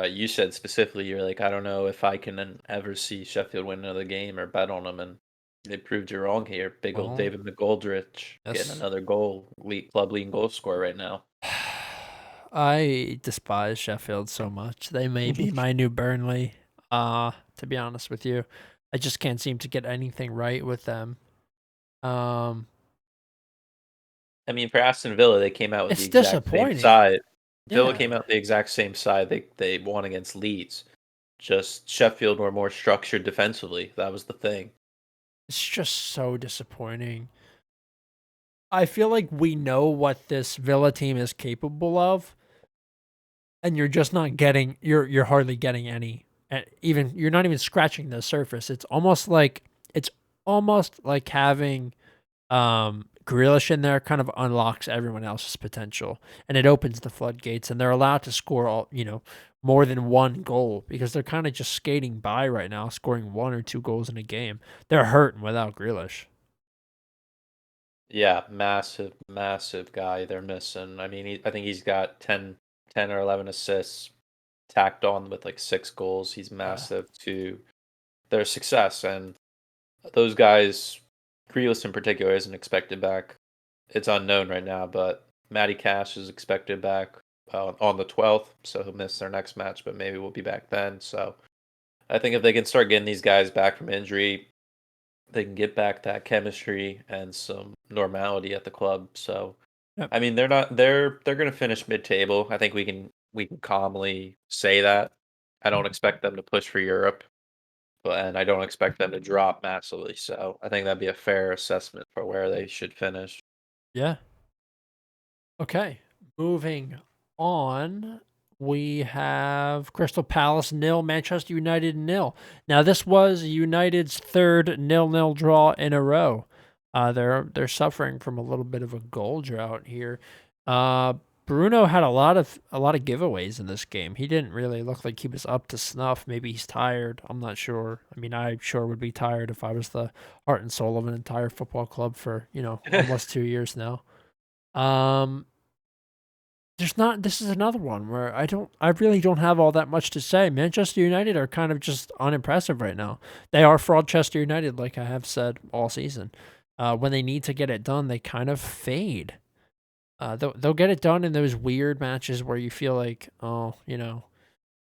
S2: you said specifically, you're like, I don't know if I can ever see Sheffield win another game or bet on them, and they proved you wrong here. Big old
S1: Well,
S2: David McGoldrich getting
S1: yes.
S2: another goal, club leading goal scorer right now.
S1: I despise Sheffield so much. They may be my new Burnley. To be honest with you, I just can't seem to get anything right with them. Um,
S2: I mean, for Aston Villa, they came out with the
S1: it's
S2: exact same
S1: disappointing.
S2: side. Villa
S1: Yeah,
S2: came out the exact same side they won against Leeds. Just Sheffield were more structured defensively. That was the thing.
S1: it's just so disappointing. I feel like we know what this Villa team is capable of, and you're just not getting. You're hardly getting any. Even you're not even scratching the surface. It's almost like having Grealish in there kind of unlocks everyone else's potential, and it opens the floodgates, and they're allowed to score more than one goal because they're kind of just skating by right now, scoring one or two goals in a game. They're hurting without Grealish.
S2: Yeah, massive, massive guy they're missing. I mean, I think he's got 10 or 11 assists tacked on with like 6 goals. He's
S1: Yeah.
S2: massive to their success. And those guys, Grealish in particular, isn't expected back. It's unknown right now, but Matty Cash is expected back on the 12th. So he'll miss their next match, but maybe we'll be back then. So I think if they can start getting these guys back from injury, they can get back that chemistry and some normality at the club. So,
S1: Yep.
S2: I mean, they're going to finish mid-table. I think we can calmly say that. I don't expect them to push for Europe, and I don't expect them to drop massively. So, I think that'd be a fair assessment for where they should finish.
S1: Yeah. Okay. Moving on, we have Crystal Palace 0, Manchester United 0. Now this was United's third 0-0 draw in a row. They're suffering from a little bit of a goal drought here. Uh, Bruno had a lot of giveaways in this game. He didn't really look like he was up to snuff. Maybe he's tired. I'm not sure. I mean, I sure would be tired if I was the heart and soul of an entire football club for almost 2 years now. Um, there's not. This is another one where I really don't have all that much to say. Manchester United are kind of just unimpressive right now. They are Fraudchester United, like I have said all season. When they need to get it done, they kind of fade. They'll get it done in those weird matches where you feel like, oh,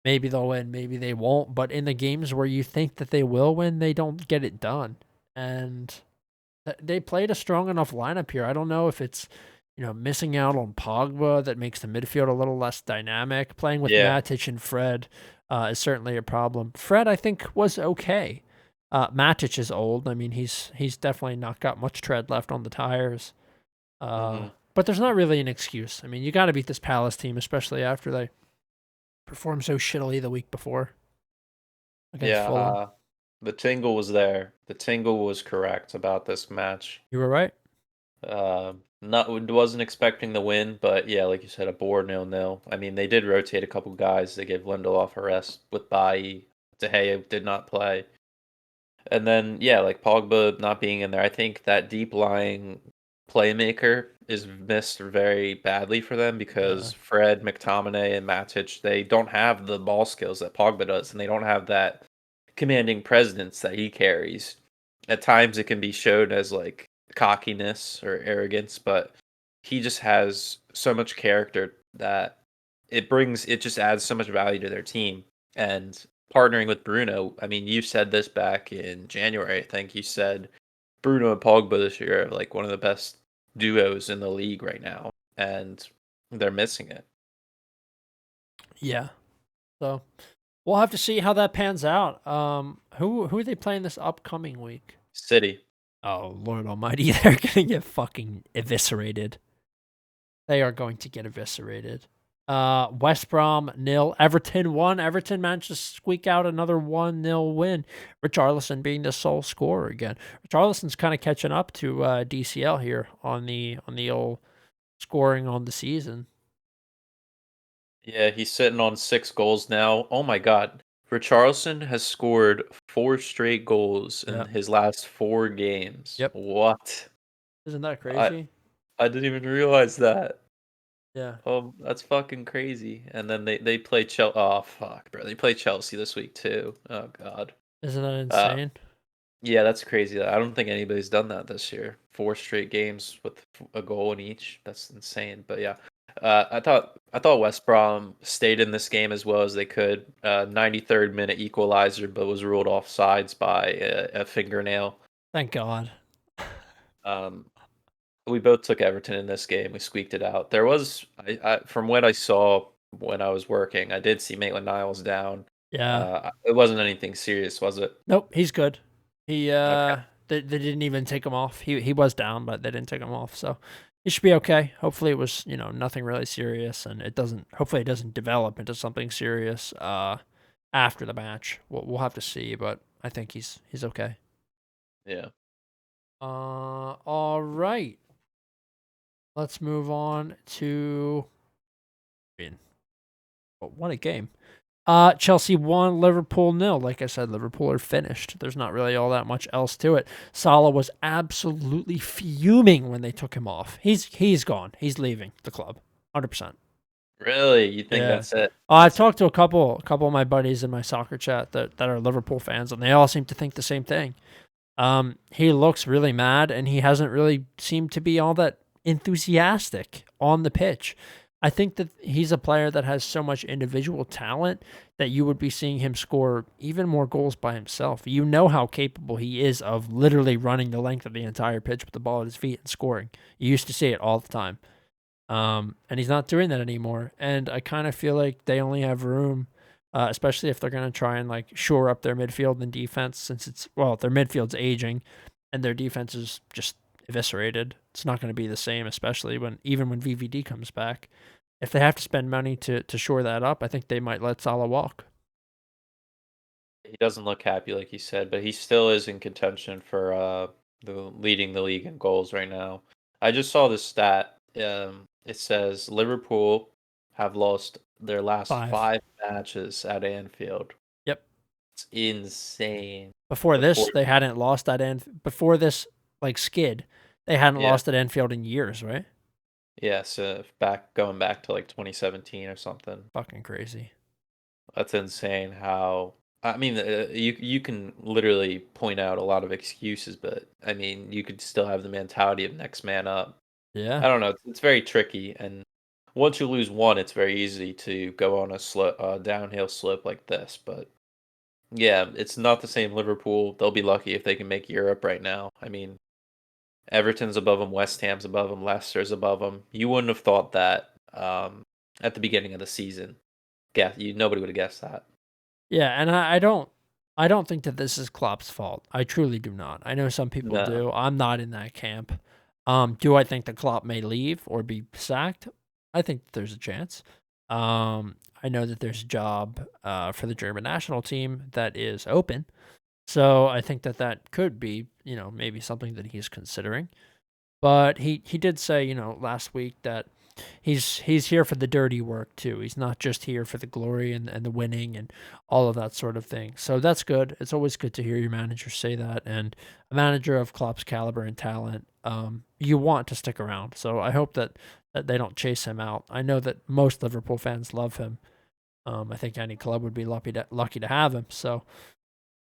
S1: maybe they'll win, maybe they won't. But in the games where you think that they will win, they don't get it done. And they played a strong enough lineup here. I don't know if it's, missing out on Pogba that makes the midfield a little less dynamic. Playing with
S2: Yeah.
S1: Matic and Fred is certainly a problem. Fred, I think, was okay. Matic is old. I mean, he's definitely not got much tread left on the tires.
S2: Hmm.
S1: But there's not really an excuse. I mean, you got to beat this Palace team, especially after they performed so shittily the week before against
S2: Yeah.
S1: Fulham.
S2: The tingle was there. The tingle was correct about this match.
S1: You were right.
S2: Not wasn't expecting the win, but yeah, like you said, a bore 0-0. I mean, they did rotate a couple guys. They gave Lindelof a rest with Bailly. De Gea did not play. And then, yeah, like Pogba not being in there, I think that deep lying playmaker is missed very badly for them
S1: Yeah.
S2: because Fred, McTominay, and Matic, they don't have the ball skills that Pogba does, and they don't have that commanding presence that he carries. At times, it can be showed as like cockiness or arrogance, but he just has so much character that it just adds so much value to their team. And partnering with Bruno, I mean, you said this back in January, I think you said Bruno and Pogba this year are like one of the best duos in the league right now, and they're missing it.
S1: Yeah. So we'll have to see how that pans out. Who are they playing this upcoming week?
S2: City.
S1: Oh Lord Almighty, they're gonna get fucking eviscerated. They are going to get eviscerated. West Brom 0, Everton 1. Everton managed to squeak out another 1-0 win. Richarlison being the sole scorer again. Richarlison's kind of catching up to DCL here on the old scoring on the season.
S2: Yeah, he's sitting on 6 goals now. Oh my God. Richarlison has scored 4 straight goals in
S1: Yep.
S2: his last 4 games.
S1: Yep.
S2: What?
S1: Isn't that
S2: I
S1: crazy?
S2: I didn't even realize that.
S1: Yeah.
S2: That's fucking crazy. And then they play Chelsea. Oh fuck, bro. They play Chelsea this week too. Oh God.
S1: Isn't that
S2: Uh,
S1: insane?
S2: yeah, that's crazy. I don't think anybody's done that this year. 4 straight games with a goal in each. That's insane. But yeah, I thought West Brom stayed in this game as well as they could. 93rd minute equalizer, but was ruled off sides by a fingernail.
S1: Thank God.
S2: Um, we both took Everton in this game. We squeaked it out. There was, from what I saw when I was working, I did see Maitland-Niles down.
S1: Yeah.
S2: It wasn't anything serious, was it?
S1: Nope, he's good. He
S2: Okay.
S1: they didn't even take him off. He was down, but they didn't take him off. So he should be okay. Hopefully it was, nothing really serious and hopefully it doesn't develop into something serious after the match. We'll have to see, but I think he's okay.
S2: Yeah.
S1: All right. Let's move on to what a game. Chelsea 1, Liverpool 0. Like I said, Liverpool are finished. There's not really all that much else to it. Salah was absolutely fuming when they took him off. He's gone. He's leaving the club. 100%.
S2: Really? You think
S1: Yeah.
S2: that's it?
S1: I've
S2: That's it.
S1: talked to a couple of my buddies in my soccer chat that are Liverpool fans, and they all seem to think the same thing. He looks really mad, and he hasn't really seemed to be all that enthusiastic on the pitch. I think that he's a player that has so much individual talent that you would be seeing him score even more goals by himself. You know how capable he is of literally running the length of the entire pitch with the ball at his feet and scoring. You used to see it all the time. And he's not doing that anymore. And I kind of feel like they only have room, especially if they're going to try and like shore up their midfield and defense, since their midfield's aging, and their defense is just eviscerated. It's not going to be the same, especially even when VVD comes back. If they have to spend money to shore that up, I think they might let Salah walk.
S2: He doesn't look happy, like you said, but he still is in contention for leading the league in goals right now. I just saw this stat. It says Liverpool have lost their last
S1: 5.
S2: 5 matches at Anfield.
S1: Yep.
S2: It's insane.
S1: Before
S2: Before,
S1: this, they hadn't lost at Before this, like skid, they hadn't
S2: yeah,
S1: lost at Anfield in years, right?
S2: yeah. So going back to like 2017 or something.
S1: Fucking crazy.
S2: That's insane. How I mean, you can literally point out a lot of excuses, but I mean, you could still have the mentality of next man up.
S1: Yeah.
S2: I don't know. It's very tricky, and once you lose one, it's very easy to go on a downhill slope like this. But yeah, it's not the same Liverpool. They'll be lucky if they can make Europe right now. I mean, Everton's above them, West Ham's above them, Leicester's above them. You wouldn't have thought that at the beginning of the season. Nobody would have guessed that.
S1: Yeah, and I don't think that this is Klopp's fault. I truly do not. I know some people
S2: No.
S1: do. I'm not in that camp. Do I think that Klopp may leave or be sacked? I think there's a chance. I know that there's a job for the German national team that is open. So I think that that could be, maybe something that he's considering. But he did say, last week that he's here for the dirty work too. He's not just here for the glory and the winning and all of that sort of thing. So that's good. It's always good to hear your manager say that. And a manager of Klopp's caliber and talent, you want to stick around. So I hope that they don't chase him out. I know that most Liverpool fans love him. I think any club would be lucky to have him. So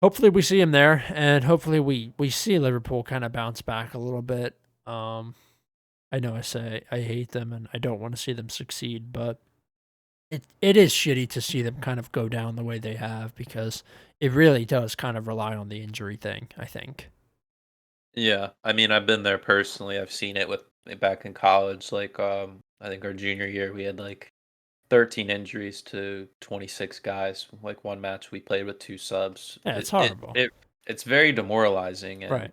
S1: hopefully we see him there, and hopefully we see Liverpool kind of bounce back a little bit. I know I say I hate them and I don't want to see them succeed, but it is shitty to see them kind of go down the way they have because it really does kind of rely on the injury thing, I think.
S2: Yeah, I mean, I've been there personally. I've seen it with back in college. Like, I think our junior year we had like 13 injuries to 26 guys. Like one match we played with 2 subs.
S1: Yeah, it's horrible.
S2: It's very demoralizing, and
S1: Right.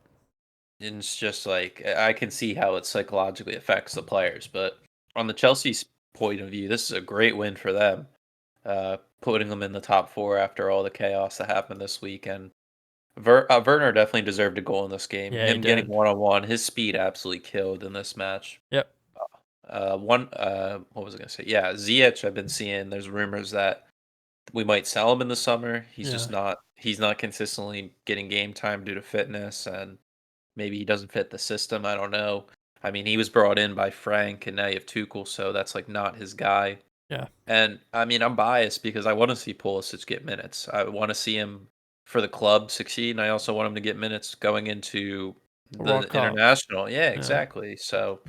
S2: it's just like I can see how it psychologically affects the players. But on the Chelsea's point of view, this is a great win for them. Putting them in the top four after all the chaos that happened this week, and Werner definitely deserved a goal in this game.
S1: Yeah, he
S2: Him getting
S1: did.
S2: 1-on-1, his speed absolutely killed in this match.
S1: Yep.
S2: What was I gonna say? Yeah, Ziyech. I've been seeing. There's rumors that we might sell him in the summer. He's
S1: Yeah.
S2: just not. He's not consistently getting game time due to fitness, and maybe he doesn't fit the system. I don't know. I mean, he was brought in by Frank, and now you have Tuchel, so that's like not his guy.
S1: Yeah.
S2: And I mean, I'm biased because I want to see Pulisic get minutes. I want to see him for the club succeed, and I also want him to get minutes going into
S1: The
S2: the
S1: World Cup.
S2: international. Yeah,
S1: Yeah.
S2: exactly. So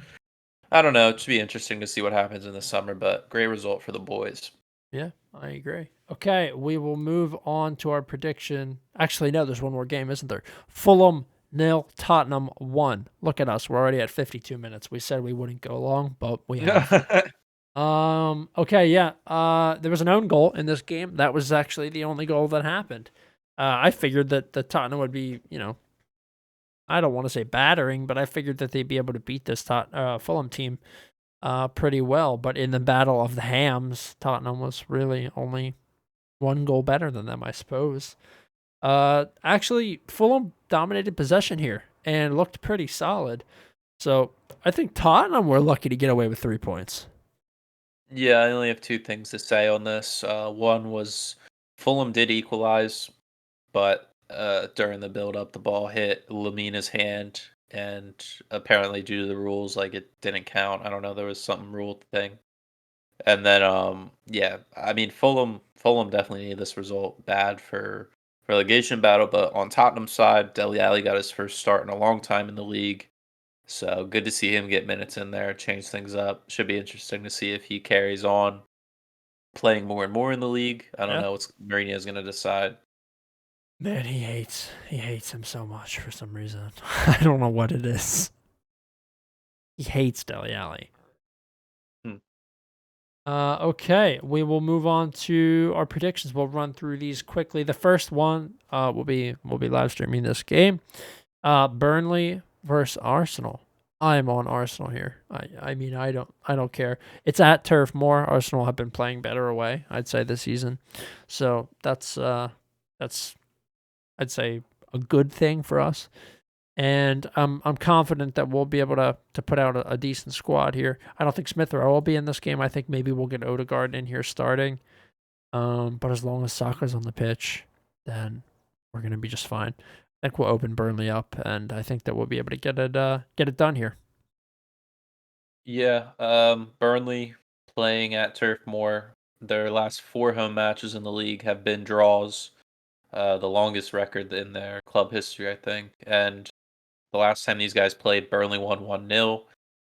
S2: I don't know. It should be interesting to see what happens in the summer, but great result for the boys.
S1: Yeah, I agree. Okay, we will move on to our prediction. Actually, no, there's one more game, isn't there? Fulham 0, Tottenham 1. Look at us. We're already at 52 minutes. We said we wouldn't go long, but we have. Okay, yeah. There was an own goal in this game. That was actually the only goal that happened. I figured that the Tottenham would be, I don't want to say battering, but I figured that they'd be able to beat this Fulham team pretty well. But in the battle of the hams, Tottenham was really only one goal better than them, I suppose. Actually, Fulham dominated possession here and looked pretty solid. So I think Tottenham were lucky to get away with 3 points.
S2: Yeah, I only have two things to say on this. One was Fulham did equalize, but during the build-up, the ball hit Lamina's hand, and apparently due to the rules, like it didn't count. I don't know, there was some rule thing. And then, yeah, I mean, Fulham definitely needed this result bad for relegation battle, but on Tottenham's side, Dele Alli got his first start in a long time in the league. So good to see him get minutes in there, change things up. Should be interesting to see if he carries on playing more and more in the league. I don't
S1: Yeah.
S2: know what Mourinho's going to decide.
S1: Man, he hates him so much for some reason. I don't know what it is. He hates Dele Alli.
S2: Hmm.
S1: Okay, we will move on to our predictions. We'll run through these quickly. The first one, we'll be live streaming this game. Burnley versus Arsenal. I'm on Arsenal here. I mean I don't care. It's at Turf Moor. Arsenal have been playing better away, I'd say, this season. So that's I'd say a good thing for us. and I'm confident that we'll be able to put out a decent squad here. I don't think Smith Rowe will be in this game. I think maybe we'll get Odegaard in here starting. But as long as Saka's on the pitch, then we're gonna be just fine. I think we'll open Burnley up, and I think that we'll be able to get it done here.
S2: Yeah, Burnley playing at Turf Moor. Their last 4 home matches in the league have been draws, the longest record in their club history, I think. And the last time these guys played, Burnley won 1-0.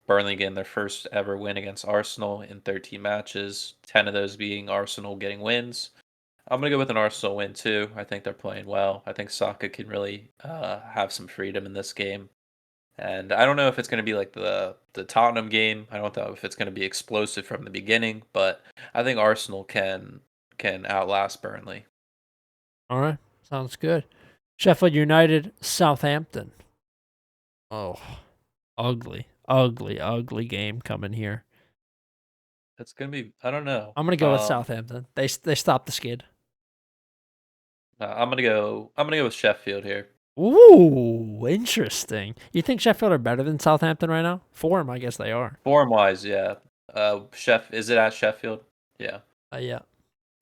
S2: Burnley getting their first ever win against Arsenal in 13 matches, 10 of those being Arsenal getting wins. I'm gonna go with an Arsenal win too. I think they're playing well. I think Saka can really have some freedom in this game. And I don't know if it's going to be like the Tottenham game. I don't know if it's going to be explosive from the beginning, but I think Arsenal can outlast Burnley.
S1: All right, sounds good. Sheffield United, Southampton. Oh, ugly, ugly, ugly game coming here.
S2: It's going to be I don't know.
S1: I'm gonna go with Southampton. They stopped the skid.
S2: I'm gonna go with Sheffield here.
S1: Ooh, interesting. You think Sheffield are better than Southampton right now? Form, I guess they are.
S2: Form wise, yeah. Is it at Sheffield? Yeah,
S1: Yeah.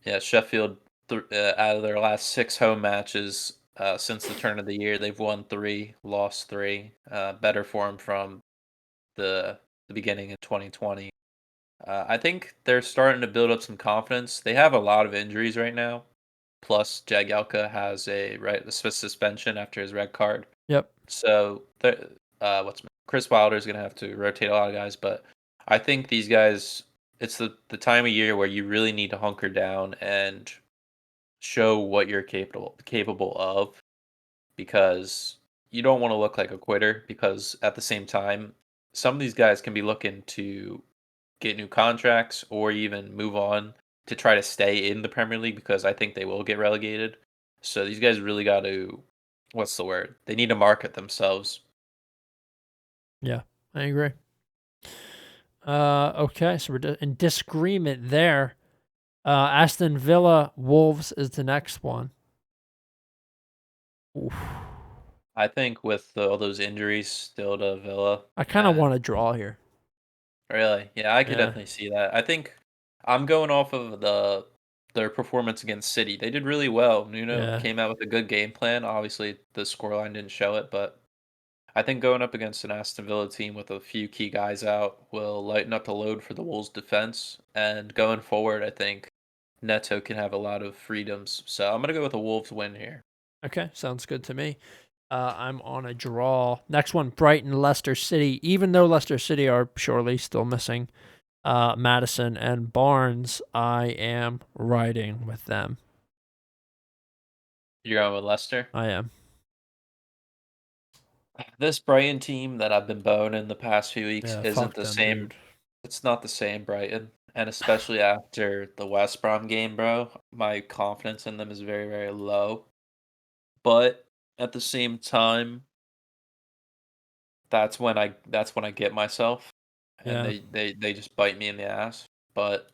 S2: yeah. Sheffield out of their last 6 home matches since the turn of the year, they've won 3, lost 3. Better form from the beginning of 2020. I think they're starting to build up some confidence. They have a lot of injuries right now. Plus, Jagielka has a suspension after his red card.
S1: Yep.
S2: So, what's Chris Wilder is going to have to rotate a lot of guys. But I think these guys, it's the time of year where you really need to hunker down and show what you're capable of, because you don't want to look like a quitter. Because at the same time, some of these guys can be looking to get new contracts or even move on to try to stay in the Premier League, because I think they will get relegated. So these guys really got to, what's the word? They need to market themselves.
S1: Yeah, I agree. Okay, so we're in disagreement there. Aston Villa Wolves is the next one. Oof.
S2: I think with all those injuries still to Villa,
S1: I kind of
S2: and
S1: want to draw here.
S2: really, yeah, I could
S1: Yeah.
S2: definitely see that. I think I'm going off of their performance against City. They did really well. Nuno
S1: Yeah.
S2: came out with a good game plan. Obviously, the scoreline didn't show it, but I think going up against an Aston Villa team with a few key guys out will lighten up the load for the Wolves defense. And going forward, I think Neto can have a lot of freedoms. So I'm going to go with a Wolves win here.
S1: Okay, sounds good to me. I'm on a draw. Next one, Brighton, Leicester City. Even though Leicester City are surely still missing Madison and Barnes, I am riding with them.
S2: You're going with Leicester?
S1: I am.
S2: This Brighton team that I've been boning the past few weeks
S1: Yeah,
S2: isn't
S1: fuck
S2: the
S1: them,
S2: same.
S1: dude.
S2: It's not the same Brighton. And especially after the West Brom game, bro, my confidence in them is very, very low. But at the same time, that's when I get myself, and
S1: Yeah.
S2: they just bite me in the ass. But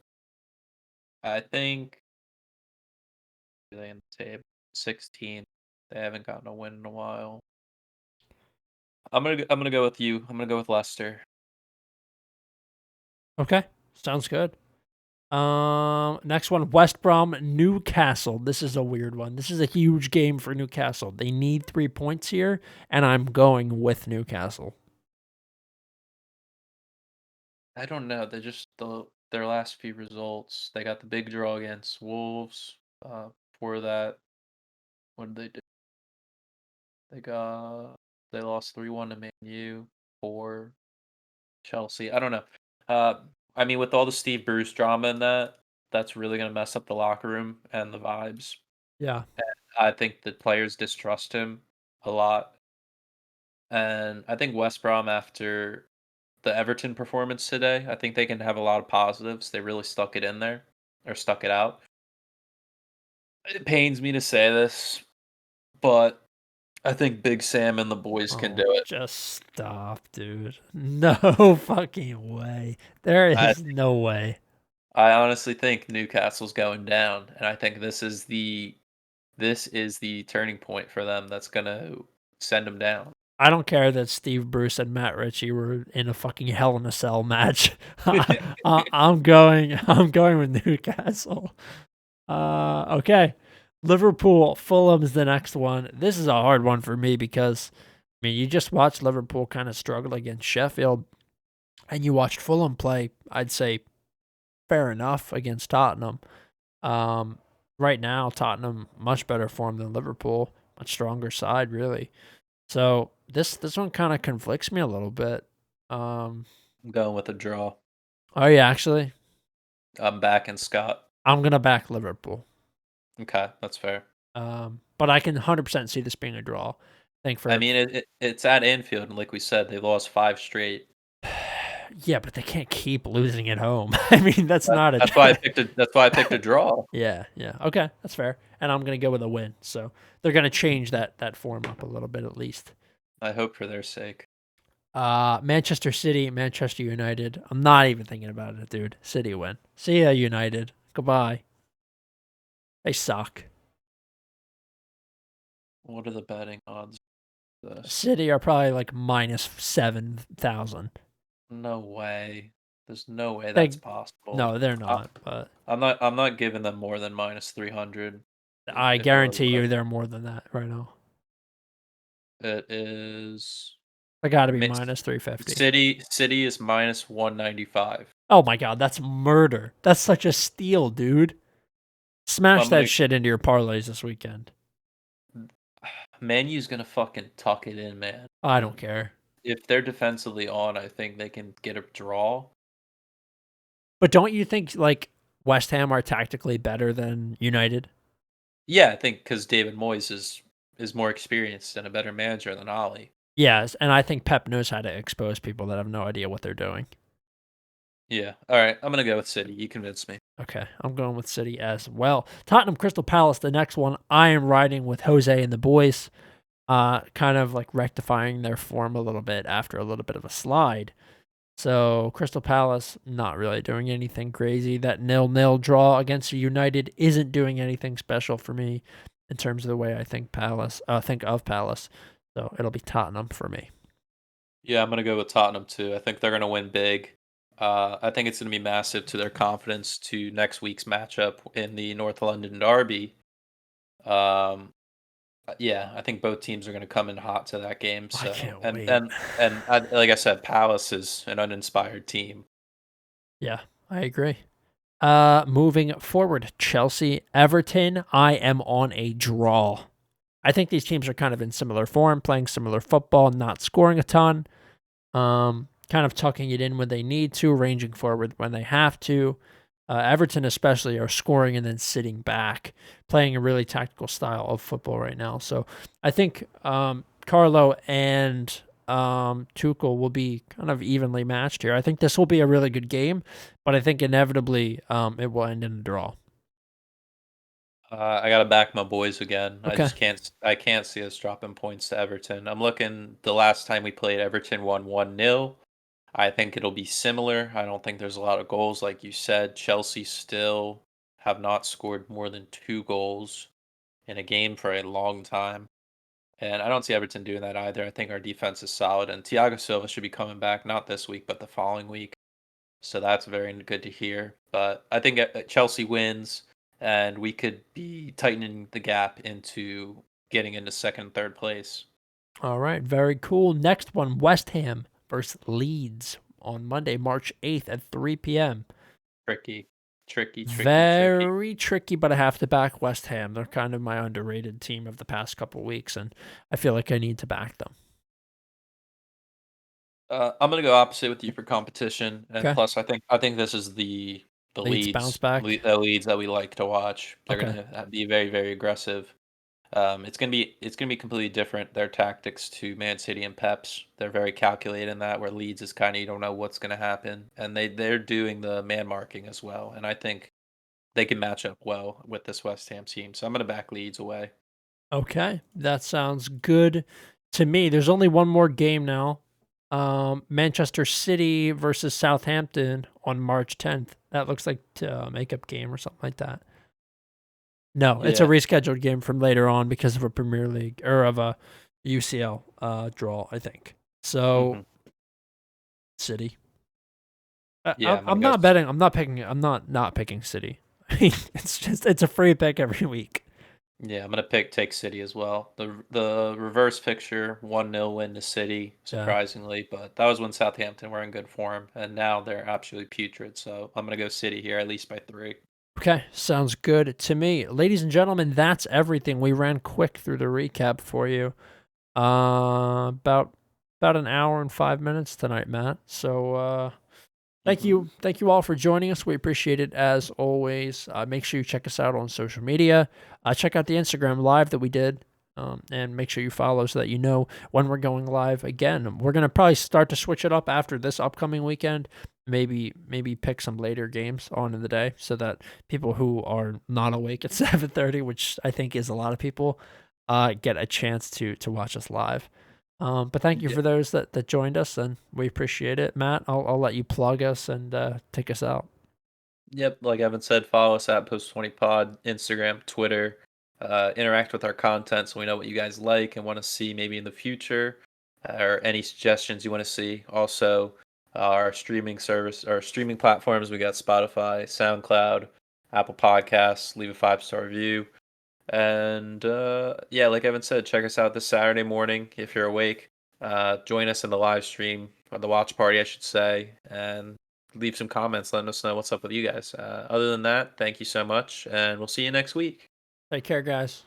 S2: I think they in the table 16. They haven't gotten a win in a while. I'm gonna go with you. I'm gonna go with Leicester.
S1: Okay, sounds good. Next one, West Brom, Newcastle. This is a weird one. This is a huge game for Newcastle. They need 3 points here, and I'm going with Newcastle.
S2: I don't know. They just their last few results. They got the big draw against Wolves. Before that, what did they do? They lost 3-1 to Man U. For Chelsea. I don't know. Uh, I mean, with all the Steve Bruce drama in that, that's really going to mess up the locker room and the vibes.
S1: Yeah.
S2: And I think the players distrust him a lot. And I think West Brom, after the Everton performance today, I think they can have a lot of positives. They really stuck it in there, or stuck it out. It pains me to say this, but I think Big Sam and the boys can do
S1: Oh,
S2: it.
S1: just stop, dude. No fucking way. There
S2: I
S1: is no way.
S2: I honestly think Newcastle's going down, and I think this is the turning point for them that's gonna send them down.
S1: I don't care that Steve Bruce and Matt Ritchie were in a fucking Hell in a Cell match. I'm going. I'm going with Newcastle. Okay. Liverpool, Fulham's the next one. This is a hard one for me because, I mean, you just watched Liverpool kind of struggle against Sheffield, and you watched Fulham play, I'd say, fair enough against Tottenham. Um, right now, Tottenham, much better form than Liverpool, much stronger side, really. So this one kind of conflicts me a little bit. Um,
S2: I'm going with a draw.
S1: oh, yeah, actually,
S2: I'm backing Scott.
S1: I'm going to back Liverpool.
S2: Okay, that's fair.
S1: But I can 100% see this being a draw. I think
S2: I
S1: for
S2: mean, it's at Anfield, and like we said, they lost 5 straight.
S1: yeah, but they can't keep losing at home. I mean, that's not a
S2: That's why I picked a that's why I picked a draw.
S1: yeah, yeah. Okay, that's fair. And I'm gonna go with a win. So they're gonna change that form up a little bit at least.
S2: I hope for their sake.
S1: Manchester City, Manchester United. I'm not even thinking about it, dude. City win. See ya, United. Goodbye. They suck.
S2: What are the betting odds of this?
S1: City are probably like minus 7,000.
S2: No way. There's no way that's
S1: They
S2: possible.
S1: no, they're
S2: I,
S1: not. But
S2: I'm not giving them more than minus 300
S1: I
S2: if I really
S1: guarantee
S2: want
S1: you they're more than that right now.
S2: to. It is
S1: They got to be
S2: mixed.
S1: minus 350.
S2: City is minus 195.
S1: Oh my god, that's murder. That's such a steal, dude. Smash
S2: I'm
S1: that
S2: gonna
S1: shit into your parlays this weekend.
S2: Manu's gonna fucking tuck it in, man.
S1: I don't care.
S2: If they're defensively on, I think they can get a draw.
S1: But don't you think like West Ham are tactically better than United?
S2: Yeah, I think because David Moyes is more experienced and a better manager than Ollie.
S1: Yes, and I think Pep knows how to expose people that have no idea what they're doing.
S2: Yeah. All right, I'm gonna go with City. You convinced me.
S1: Okay, I'm going with City as well. Tottenham Crystal Palace, the next one. I am riding with Jose and the boys. Kind of like rectifying their form a little bit after a little bit of a slide. So Crystal Palace not really doing anything crazy. That 0-0 draw against United isn't doing anything special for me in terms of the way I think of Palace. So it'll be Tottenham for me.
S2: Yeah, I'm gonna go with Tottenham too. I think they're gonna win big. I think it's gonna be massive to their confidence to next week's matchup in the North London Derby. Um, yeah, I think both teams are gonna come in hot to that game.
S1: I
S2: So
S1: can't
S2: and
S1: wait.
S2: and and I, like I said, Palace is an uninspired team.
S1: Yeah, I agree. Moving forward, Chelsea, Everton. I am on a draw. I think these teams are kind of in similar form, playing similar football, not scoring a ton. Kind of tucking it in when they need to, ranging forward when they have to. Everton, especially, are scoring and then sitting back, playing a really tactical style of football right now. So I think Carlo and Tuchel will be kind of evenly matched here. I think this will be a really good game, but I think inevitably it will end in a draw.
S2: I gotta back my boys again. I
S1: Okay.
S2: just can't. I can't see us dropping points to Everton. I'm looking. The last time we played, Everton won 1-0. I think it'll be similar. I don't think there's a lot of goals, like you said. Chelsea still have not scored more than 2 goals in a game for a long time, and I don't see Everton doing that either. I think our defense is solid, and Thiago Silva should be coming back not this week, but the following week. So that's very good to hear. But I think Chelsea wins, and we could be tightening the gap into getting into second, third place.
S1: All right. Very cool. Next one, West Ham versus Leeds on Monday, March 8th at 3 p.m.
S2: Tricky, tricky, tricky, tricky.
S1: Very tricky, but I have to back West Ham. They're kind of my underrated team of the past couple weeks, and I feel like I need to back them.
S2: I'm gonna go opposite with you for competition, and
S1: Okay.
S2: plus, I think this is the
S1: Leeds bounce back.
S2: the leads that we like to watch. They're
S1: Okay.
S2: gonna be very very aggressive. It's gonna be completely different. Their tactics to Man City and Pep's. They're very calculated in that. Where Leeds is kind of you don't know what's gonna happen, and they're doing the man marking as well. And I think they can match up well with this West Ham team. So I'm gonna back Leeds away.
S1: Okay. That sounds good to me. There's only one more game now. Manchester City versus Southampton on March 10th. That looks like a makeup game or something like that. No, it's a
S2: Yeah,
S1: rescheduled game from later on because of a Premier League or of a UCL draw, I think. So
S2: Hmm.
S1: City.
S2: Yeah, I'm gonna
S1: I'm
S2: go.
S1: not betting. I'm not picking. I'm not picking City. It's a free pick every week.
S2: Yeah, I'm gonna take City as well. The reverse picture 1-0 win to City,
S1: Yeah.
S2: surprisingly, but that was when Southampton were in good form, and now they're absolutely putrid. So I'm gonna go City here, at least by 3.
S1: Okay, sounds good to me. Ladies and gentlemen, that's everything. We ran quick through the recap for you. About an hour and 5 minutes tonight, Matt. So
S2: Hmm.
S1: thank you all for joining us. We appreciate it as always. Make sure you check us out on social media. Check out the Instagram live that we did, and make sure you follow so that you know when we're going live again. We're gonna probably start to switch it up after this upcoming weekend. Maybe pick some later games on in the day so that people who are not awake at 7:30, which I think is a lot of people, get a chance to watch us live. But thank you
S2: Yeah.
S1: for those that joined us, and we appreciate it. Matt, I'll let you plug us and take us out.
S2: Yep, like Evan said, follow us at Post20Pod, Instagram, Twitter. Interact with our content so we know what you guys like and want to see maybe in the future, or any suggestions you want to see. Also, our streaming service, our streaming platforms, we got Spotify, SoundCloud, Apple Podcasts. Leave a 5-star review. And yeah, like Evan said, check us out this Saturday morning if you're awake. Join us in the live stream, or the watch party, I should say, and leave some comments letting us know what's up with you guys. Other than that, thank you so much, and we'll see you next week.
S1: Take care, guys.